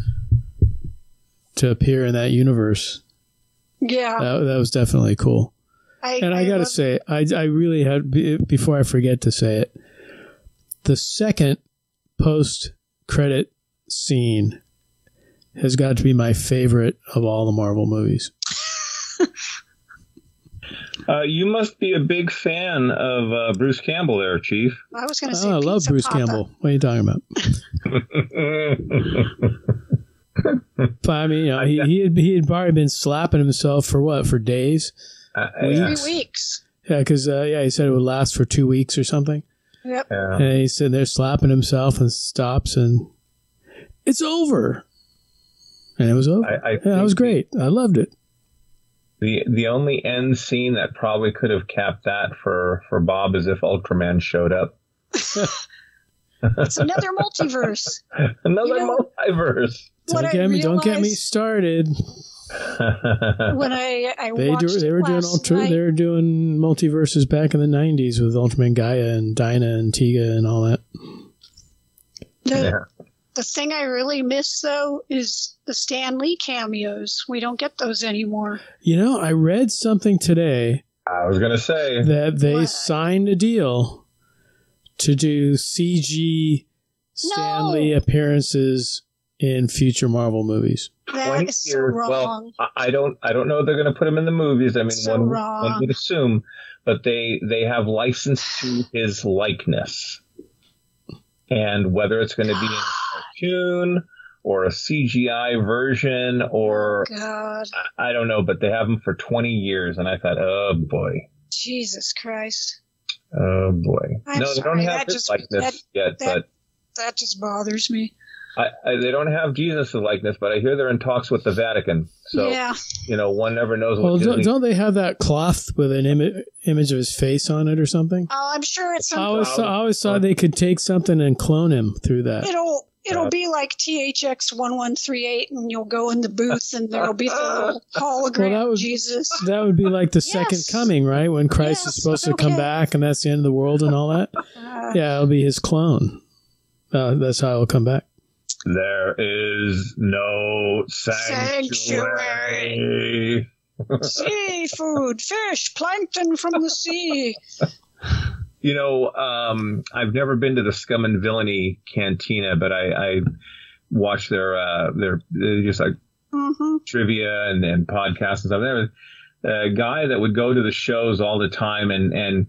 appear in that universe. Yeah. That was definitely cool. I got to say, I really had, before I forget to say it, the second post-credit scene has got to be my favorite of all the Marvel movies. You must be a big fan of Bruce Campbell there, Chief. I was going to say I love Bruce Campbell. What are you talking about? But I mean, he had probably been slapping himself for days? 3 weeks. Yeah, because he said it would last for 2 weeks or something. Yep. And he's sitting there slapping himself and stops and it's over. And it was over. That was great. I loved it. The only end scene that probably could have capped that for Bob is if Ultraman showed up. It's another multiverse. Multiverse. Don't get me started. When I watched they were doing multiverses back in the 90s with Ultraman Gaia and Dinah and Tiga and all that. The thing I really miss, though, is the Stan Lee cameos. We don't get those anymore. You know, I read something today. I was going to say that they signed a deal to do CG Stan Lee appearances in future Marvel movies. That is so wrong. Well, I don't know if they're going to put him in the movies. I mean, one would assume, but they have license to his likeness. And whether it's going to be in a cartoon or a CGI version or I don't know, but they have him for 20 years. And I thought, oh, boy. Jesus Christ. Oh, boy. They don't have his likeness yet. But that just bothers me. They don't have Jesus' likeness, but I hear they're in talks with the Vatican. So, one never knows what Disney... don't they have that cloth with an image of his face on it or something? Oh, I'm sure it's something. I always thought they could take something and clone him through that. It'll be like THX 1138, and you'll go in the booth, and there'll be the little hologram of Jesus. That would be like the second coming, right? When Christ is supposed to come back, and that's the end of the world and all that. It'll be his clone. That's how it'll come back. There is no sanctuary. Seafood, fish, plankton from the sea. I've never been to the Scum and Villainy Cantina, but I watch their just like trivia and podcasts and stuff. There was a guy that would go to the shows all the time, and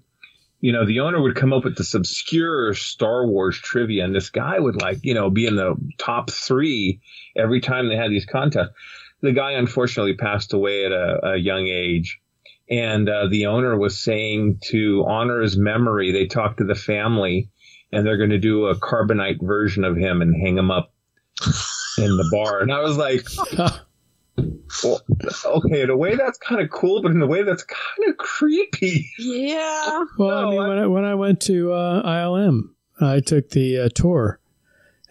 the owner would come up with this obscure Star Wars trivia, and this guy would be in the top 3 every time they had these contests. The guy unfortunately passed away at a young age. And the owner was saying to honor his memory, they talked to the family, and they're going to do a carbonite version of him and hang him up in the bar. And I was like, well, okay, in a way that's kind of cool, but in a way that's kind of creepy. Yeah. Well, when I went to ILM, I took the tour,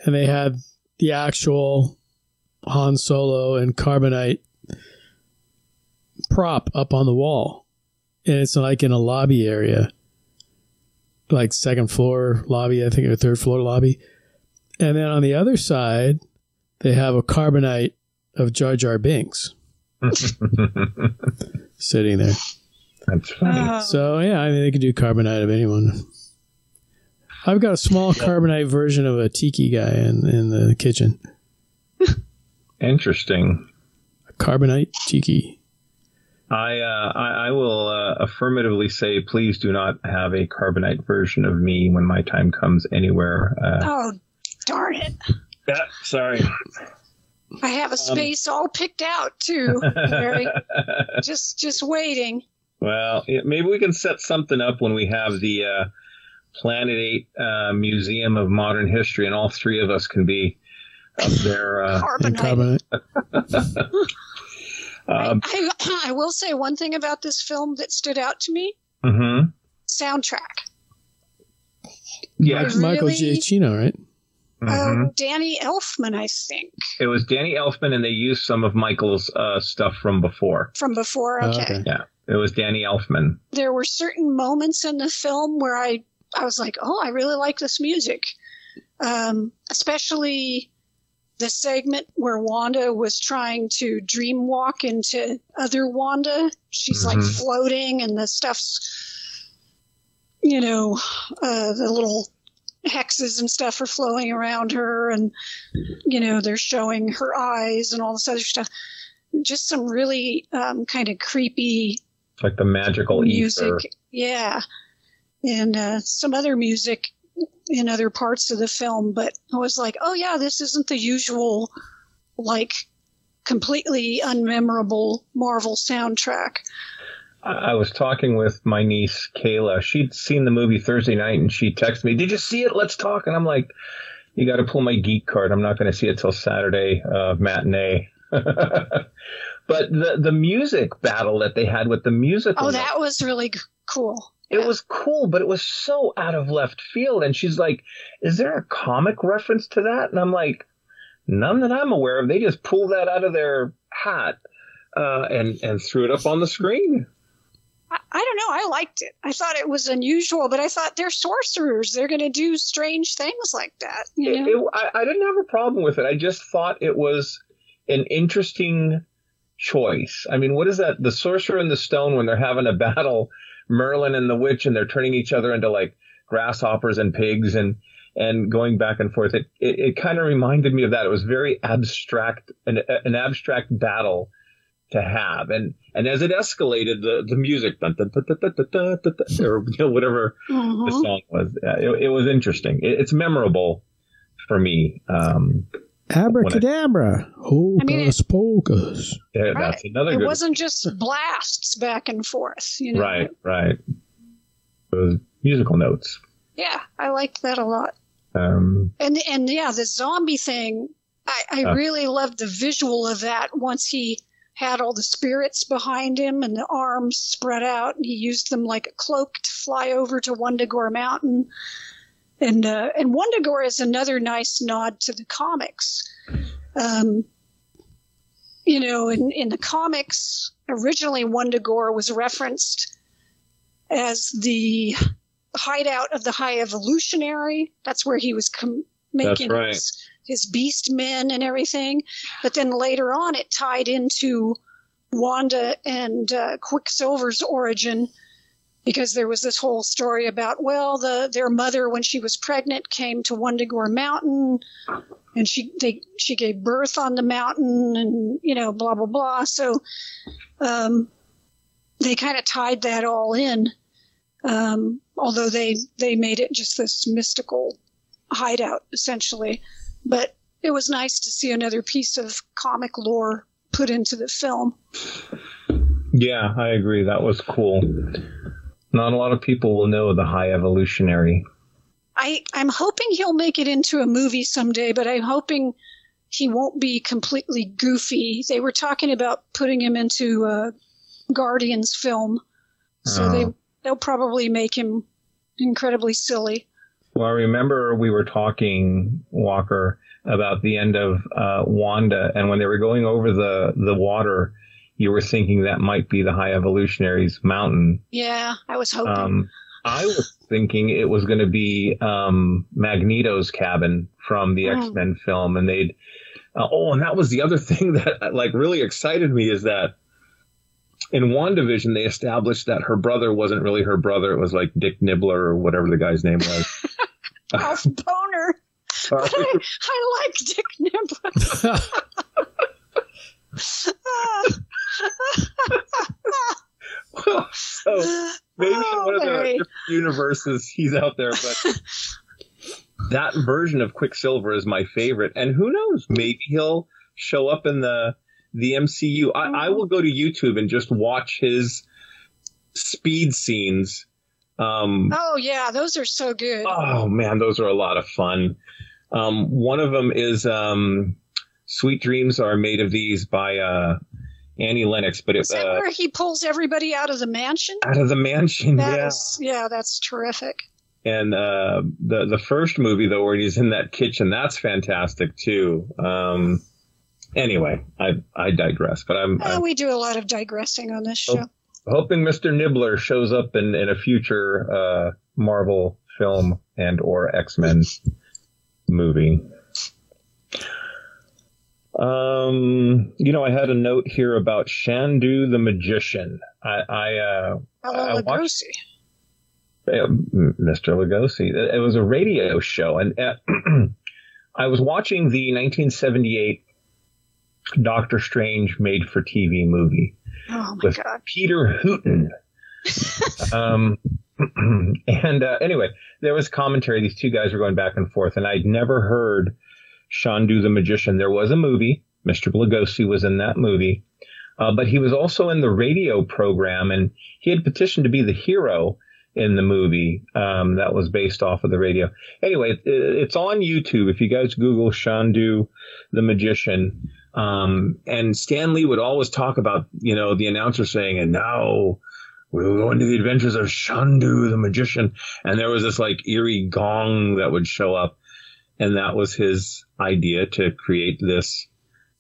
and they had the actual Han Solo and carbonite prop up on the wall, and it's like in a lobby area, like second floor lobby, I think, or third floor lobby. And then on the other side, they have a carbonite of Jar Jar Binks. sitting there. That's funny. So, yeah, I mean, they could do carbonite of anyone. I've got a small carbonite version of a tiki guy in the kitchen. Interesting. A carbonite tiki. I will affirmatively say, please do not have a carbonite version of me when my time comes anywhere. Oh, darn it. Yeah, sorry. I have a space all picked out, too, Larry. just waiting. Well, maybe we can set something up when we have the Planet 8 Museum of Modern History, and all three of us can be up there. Carbonite. I will say one thing about this film that stood out to me. Mm-hmm. Soundtrack. Yeah, Michael Giacchino, right? Mm-hmm. Danny Elfman, I think. It was Danny Elfman, and they used some of Michael's stuff from before. From before, okay. Yeah, it was Danny Elfman. There were certain moments in the film where I was like, oh, I really like this music. Especially the segment where Wanda was trying to dream walk into other Wanda. She's like floating, and the stuff's, the little hexes and stuff are flowing around her, and they're showing her eyes and all this other stuff. Just some really kind of creepy, like the magical music. ether. Yeah, and some other music in other parts of the film, but I was like, oh yeah, this isn't the usual like completely unmemorable Marvel soundtrack. I was talking with my niece, Kayla. She'd seen the movie Thursday night, and she texted me, did you see it? Let's talk. And I'm like, you got to pull my geek card. I'm not going to see it till Saturday matinee. But the music battle that they had with the musical. Oh, that was really cool. It was cool, but it was so out of left field. And she's like, is there a comic reference to that? And I'm like, none that I'm aware of. They just pulled that out of their hat and threw it up on the screen. I don't know. I liked it. I thought it was unusual, but I thought they're sorcerers. They're going to do strange things like that. I didn't have a problem with it. I just thought it was an interesting choice. I mean, what is that? The Sorcerer and the Stone, when they're having a battle, Merlin and the witch, and they're turning each other into like grasshoppers and pigs and going back and forth. It kind of reminded me of that. It was very abstract, an abstract battle to have, and as it escalated, the music, or whatever the song was, it was interesting. It's memorable for me. Abracadabra, hocus pocus. Yeah, that's another. It good wasn't just blasts back and forth. Right. It was musical notes. Yeah, I liked that a lot. And yeah, the zombie thing, I really loved the visual of that once he had all the spirits behind him and the arms spread out, and he used them like a cloak to fly over to Wundagore Mountain. And Wundagore is another nice nod to the comics. In the comics, originally Wundagore was referenced as the hideout of the High Evolutionary. That's where he was making his beast men and everything. But then later on, it tied into Wanda and Quicksilver's origin, because there was this whole story about, their mother, when she was pregnant, came to Wundagore Mountain, and she gave birth on the mountain, and blah blah blah. So they kind of tied that all in, although they made it just this mystical hideout essentially. But it was nice to see another piece of comic lore put into the film. Yeah, I agree. That was cool. Not a lot of people will know the High Evolutionary. I'm hoping he'll make it into a movie someday, but I'm hoping he won't be completely goofy. They were talking about putting him into a Guardians film, so they'll probably make him incredibly silly. Well, I remember we were talking, Walker, about the end of Wanda, and when they were going over the water, you were thinking that might be the High Evolutionary's mountain. Yeah, I was hoping. I was thinking it was going to be Magneto's cabin from the X-Men film, and they'd And that was the other thing that like really excited me, is that in WandaVision, they established that her brother wasn't really her brother. It was like Dick Nibbler or whatever the guy's name was. Ralph Boner. But I like Dick Nibbler. Well, so maybe in one of the different universes he's out there, but that version of Quicksilver is my favorite. And who knows, maybe he'll show up in the MCU. I will go to YouTube and just watch his speed scenes. Oh yeah, those are so good. Oh man, those are a lot of fun. One of them is Sweet Dreams Are Made of These by Annie Lennox. But is that where he pulls everybody out of the mansion? Out of the mansion, that's terrific. And the first movie, though, where he's in that kitchen, that's fantastic too. Anyway, I digress. But we do a lot of digressing on this show. Hoping Mr. Nibbler shows up in a future Marvel film and or X-Men movie. I had a note here about Shandu the Magician. I watched Mr. Lugosi. It was a radio show, and I was watching the 1978 Doctor Strange made-for-TV movie with God. Peter Hooton. Anyway, there was commentary. These two guys were going back and forth, and I'd never heard Shandu the Magician. There was a movie. Mr. Lugosi was in that movie. But he was also in the radio program, and he had petitioned to be the hero in the movie that was based off of the radio. Anyway, it's on YouTube. If you guys Google Shandu the Magician, and Stan Lee would always talk about, the announcer saying, and now we'll go into the adventures of Shandu the Magician. And there was this like eerie gong that would show up. And that was his idea to create this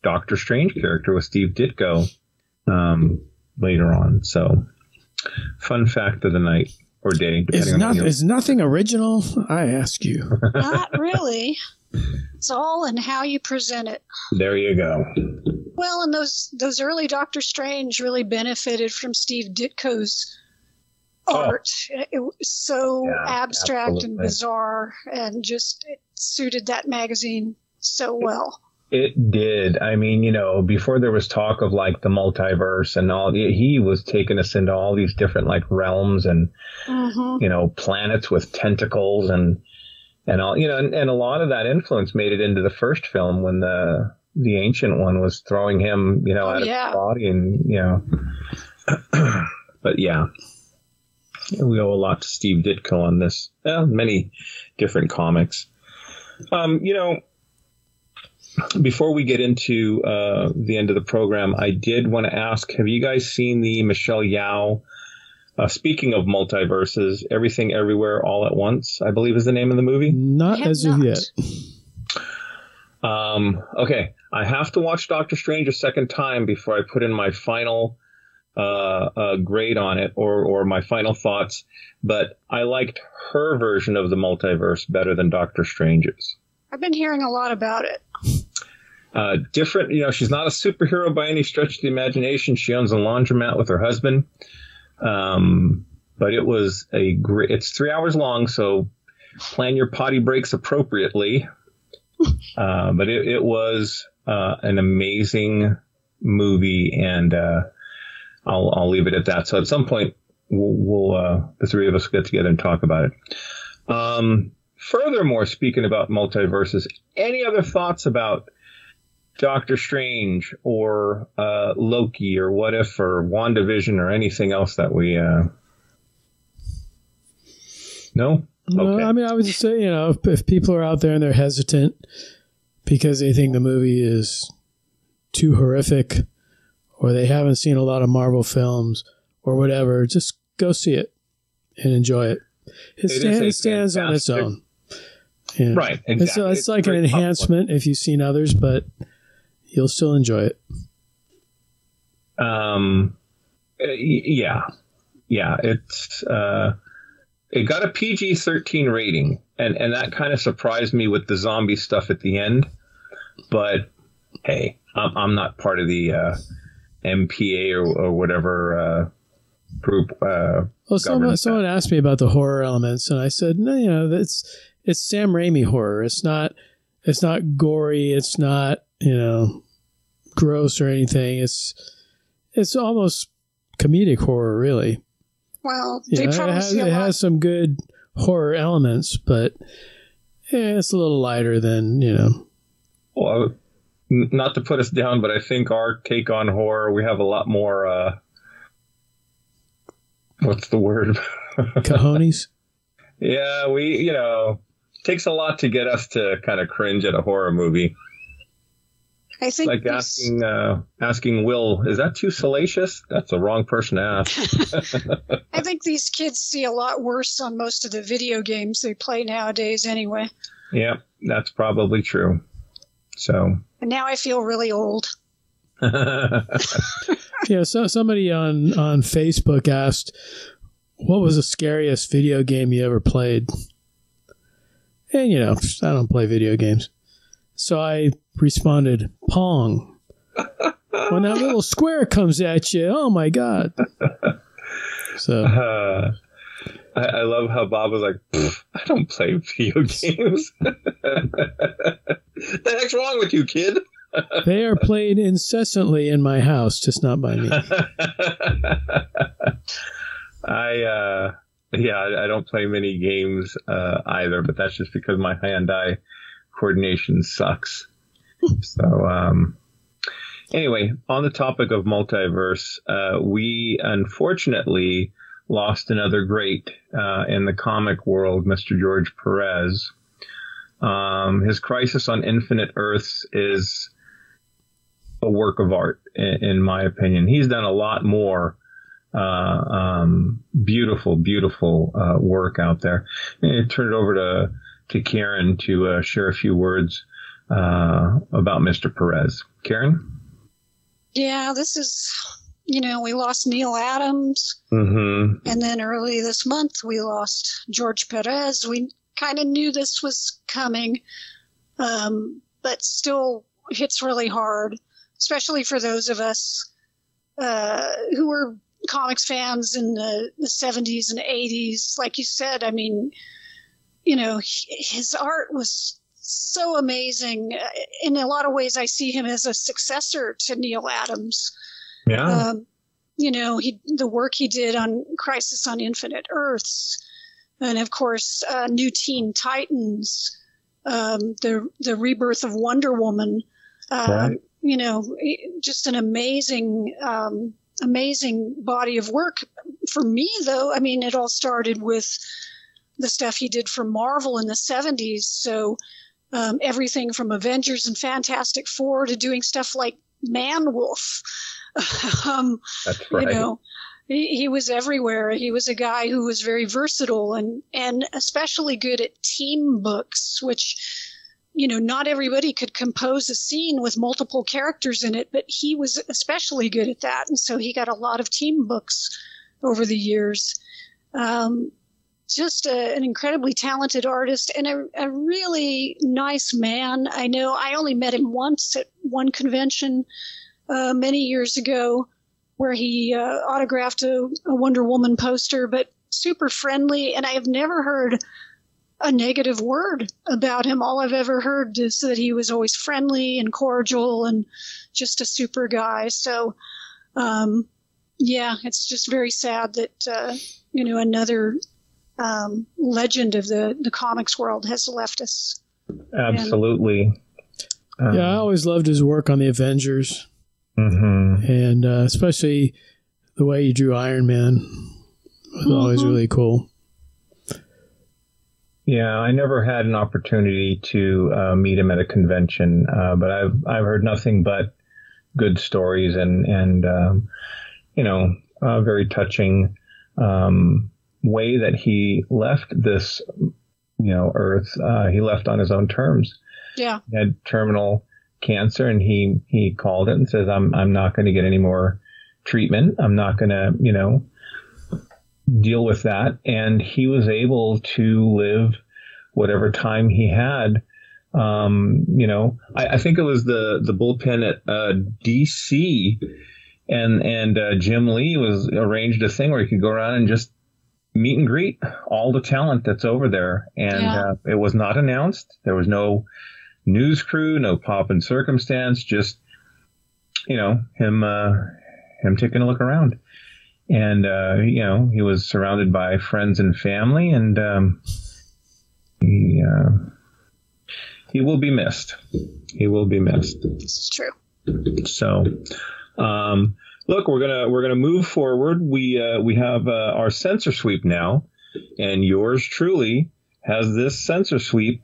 Doctor Strange character with Steve Ditko later on. So, fun fact of the night or day. Is nothing original? I ask you. Not really. It's all in how you present it. There you go. Well, and those early Doctor Strange really benefited from Steve Ditko's art. It was so abstract and bizarre, and just it suited that magazine so well. It did. I mean, before there was talk of like the multiverse and all, he was taking us into all these different like realms and, planets with tentacles and all, and a lot of that influence made it into the first film when the ancient one was throwing him, out of his body and, but yeah. We owe a lot to Steve Ditko on this. Many different comics. Before we get into the end of the program, I did want to ask, have you guys seen the Michelle Yeoh, speaking of multiverses, Everything Everywhere All at Once, I believe is the name of the movie? Not as of yet. Okay, I have to watch Doctor Strange a second time before I put in my final grade on it or my final thoughts, but I liked her version of the multiverse better than Doctor Strange's. I've been hearing a lot about it. Different, she's not a superhero by any stretch of the imagination. She owns a laundromat with her husband. But it was it's 3 hours long, so plan your potty breaks appropriately. But it was an amazing movie, and I'll leave it at that. So at some point, we'll the three of us get together and talk about it. Furthermore, speaking about multiverses, any other thoughts about Doctor Strange or Loki or What If or WandaVision or anything else that we... No? Okay. I mean, I would just say, if people are out there and they're hesitant because they think the movie is too horrific or they haven't seen a lot of Marvel films or whatever, just go see it and enjoy it. It stands on its own. Yeah. Right, exactly. It's like an enhancement if you've seen others, but you'll still enjoy it. Yeah. It's it got a PG-13 rating, and that kind of surprised me with the zombie stuff at the end. But hey, I'm not part of the MPA or whatever group. Well, someone asked me about the horror elements, and I said, no, it's Sam Raimi horror. It's not gory. It's not gross or anything. It's almost comedic horror, really. Well, it has some good horror elements, but it's a little lighter than Well, not to put us down, but I think our take on horror, we have a lot more. What's the word? Cojones? Yeah, it takes a lot to get us to kind of cringe at a horror movie. I think like asking Will, is that too salacious? That's the wrong person to ask. I think these kids see a lot worse on most of the video games they play nowadays anyway. Yeah, that's probably true. So. And now I feel really old. Yeah, so somebody on Facebook asked, what was the scariest video game you ever played? And, I don't play video games. So I responded, Pong. When that little square comes at you, oh my God. So I love how Bob was like, I don't play video games. The heck's wrong with you, kid? They are played incessantly in my house, just not by me. I don't play many games either, but that's just because my hand-eye coordination sucks. So, anyway, on the topic of multiverse, we unfortunately lost another great in the comic world, Mr. George Perez. His Crisis on Infinite Earths is a work of art, in my opinion. He's done a lot more beautiful work out there. And I turn it over to Karen to share a few words about Mr. Perez. Karen? Yeah, this is, we lost Neil Adams. Mm-hmm. And then early this month, we lost George Perez. We kind of knew this was coming, but still hits really hard, especially for those of us who were comics fans in the 70s and 80s. Like you said, I mean, his art was so amazing. In a lot of ways, I see him as a successor to Neil Adams. Yeah. The work he did on Crisis on Infinite Earths, and of course, New Teen Titans, the rebirth of Wonder Woman. Right. Just an amazing body of work. For me, though, I mean, it all started with the stuff he did for Marvel in the 70s. So everything from Avengers and Fantastic Four to doing stuff like Man-Wolf. That's right. He was everywhere. He was a guy who was very versatile and especially good at team books, which, not everybody could compose a scene with multiple characters in it, but he was especially good at that. And so he got a lot of team books over the years. Just an incredibly talented artist and a really nice man. I know I only met him once at one convention many years ago where he autographed a Wonder Woman poster, but super friendly. And I have never heard a negative word about him. All I've ever heard is that he was always friendly and cordial and just a super guy. So, it's just very sad that, another legend of the comics world has left us. Absolutely. I always loved his work on the Avengers. Mm-hmm. And especially the way he drew Iron Man was always really cool. Yeah, I never had an opportunity to meet him at a convention, but I've heard nothing but good stories and a very touching way that he left this, Earth. He left on his own terms. Yeah, he had terminal cancer, and he called it and says, "I'm not going to get any more treatment. I'm not going to, deal with that." And he was able to live whatever time he had I think it was the bullpen at DC, and Jim Lee was arranged a thing where you could go around and just meet and greet all the talent that's over there. And it was not announced. There was no news crew, no pop and circumstance, just, him taking a look around. And, he was surrounded by friends and family, and he will be missed. He will be missed. This is true. So, look, we're gonna move forward. We have our censor sweep now, and yours truly has this censor sweep.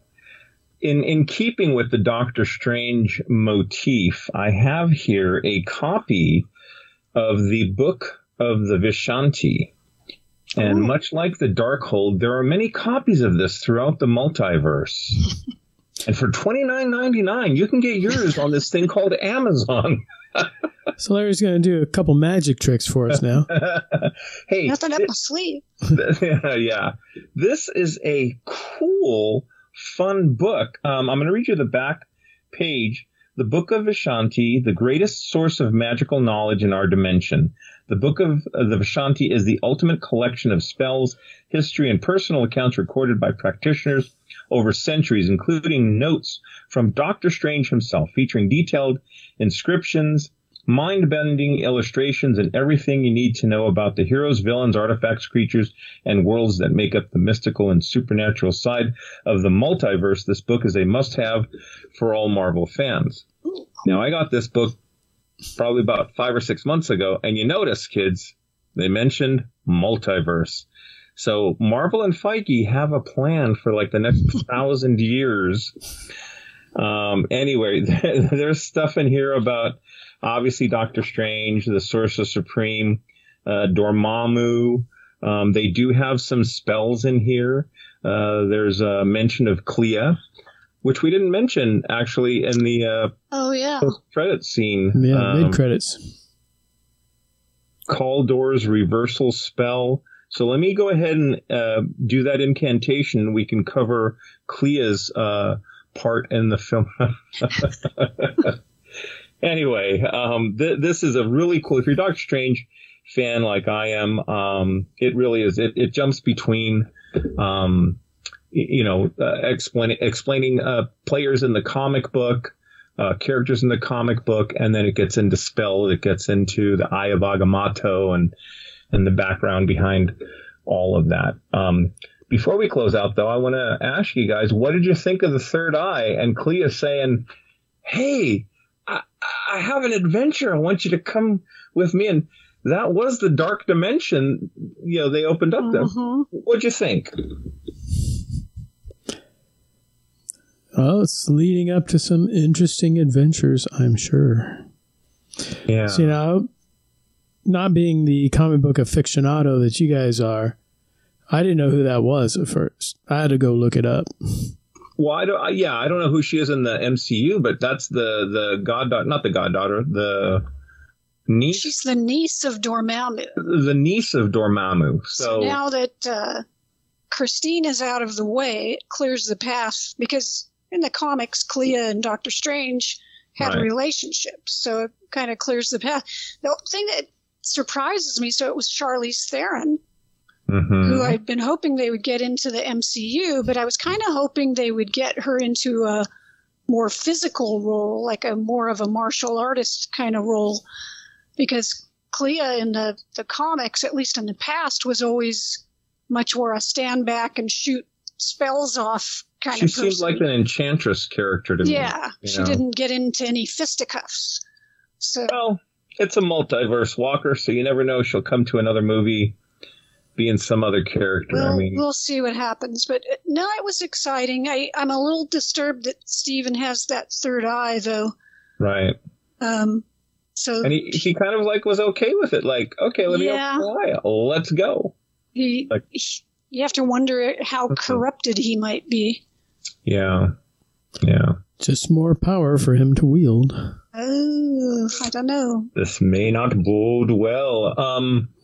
In keeping with the Doctor Strange motif, I have here a copy of the Book of the Vishanti. And much like the Darkhold, there are many copies of this throughout the multiverse. And for $29.99, you can get yours on this thing called Amazon. So Larry's going to do a couple magic tricks for us now. Hey, nothing up my sleeve. Yeah, this is a cool, fun book. I'm going to read you the back page. The Book of Vishanti, the greatest source of magical knowledge in our dimension. The Book of the Vishanti is the ultimate collection of spells, history, and personal accounts recorded by practitioners over centuries, including notes from Doctor Strange himself, featuring detailed inscriptions, mind-bending illustrations, and everything you need to know about the heroes, villains, artifacts, creatures, and worlds that make up the mystical and supernatural side of the multiverse. This book is a must-have for all Marvel fans. Now, I got this book probably about 5 or 6 months ago, and you notice, kids, they mentioned multiverse. So Marvel and Feige have a plan for like the next 1,000 years. Anyway, there's stuff in here about obviously Doctor Strange, the Sorcerer Supreme, Dormammu. They do have some spells in here. There's a mention of Clea, which we didn't mention actually in the post-credits scene. Yeah, mid-credits. Kaldor's reversal spell. So let me go ahead and do that incantation. We can cover Clea's part in the film. Anyway, this is a really cool. If you're a Doctor Strange fan like I am, it really is. It jumps between, explaining players in the comic book, characters in the comic book, and then it gets into spell. It gets into the Eye of Agamotto and the background behind all of that. Before we close out, though, I want to ask you guys, what did you think of the third eye? And Clea saying, hey, I have an adventure. I want you to come with me. And that was the dark dimension, they opened up there. What'd you think? Well, it's leading up to some interesting adventures, I'm sure. Yeah. So, not being the comic book aficionado that you guys are, I didn't know who that was at first. I had to go look it up. Well, I don't know who she is in the MCU, but that's the goddaughter, not the goddaughter, the niece. She's the niece of Dormammu. The niece of Dormammu. So now that Christine is out of the way, it clears the path, because in the comics, Clea and Doctor Strange had a relationship, so it kind of clears the path. The thing that surprises me, so it was Charlize Theron, who I'd been hoping they would get into the MCU, but I was kind of hoping they would get her into a more physical role, like a more of a martial artist kind of role, because Clea in the comics, at least in the past, was always much more a stand back and shoot spells off kind of person. She seemed like an enchantress character to me. Yeah, she didn't get into any fisticuffs. So, well, it's a multiverse walker, so you never know. She'll come to another movie being some other character. Well, we'll see what happens. But no, it was exciting. I'm a little disturbed that Steven has that third eye, though. Right. So and he kind of was okay with it. Like, okay, let me go. Let's go. You have to wonder how corrupted he might be. Yeah. Yeah. Just more power for him to wield. Oh, I don't know. This may not bode well.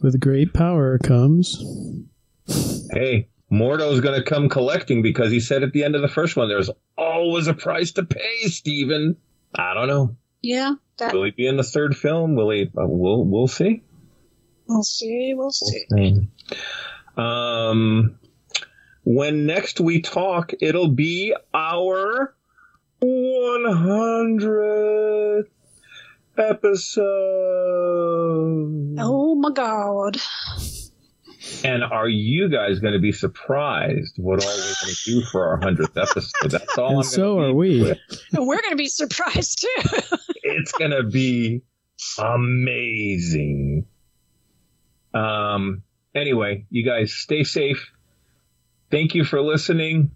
With great power comes... Hey, Mordo's going to come collecting because he said at the end of the first one, there's always a price to pay, Steven. I don't know. Yeah. Will he be in the third film? Will he? We'll see. We'll see. When next we talk, it'll be our 100th episode. Oh my God. And are you guys going to be surprised what all we're going to do for our 100th episode? That's all. And so are we. And we're going to be surprised too. It's going to be amazing. Anyway, you guys stay safe. Thank you for listening.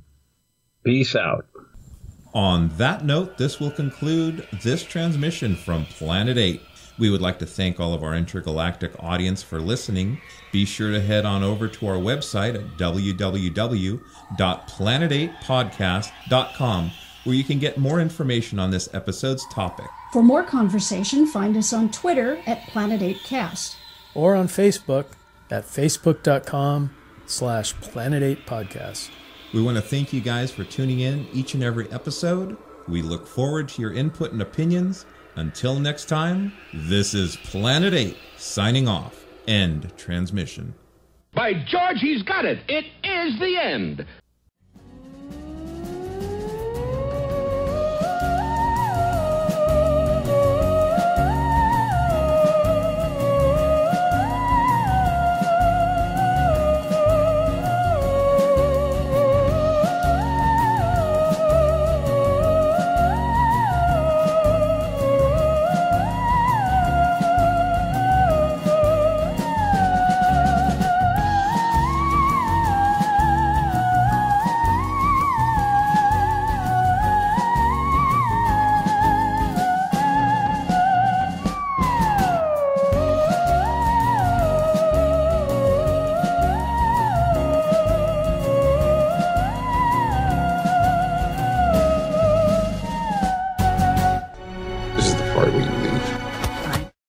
Peace out. On that note, this will conclude this transmission from Planet 8. We would like to thank all of our intergalactic audience for listening. Be sure to head on over to our website at www.planet8podcast.com, where you can get more information on this episode's topic. For more conversation, find us on Twitter at Planet8Cast. Or on Facebook at facebook.com/Planet8Podcast. We want to thank you guys for tuning in each and every episode. We look forward to your input and opinions. Until next time, this is Planet 8 signing off. End transmission. By George, he's got it. It is the end.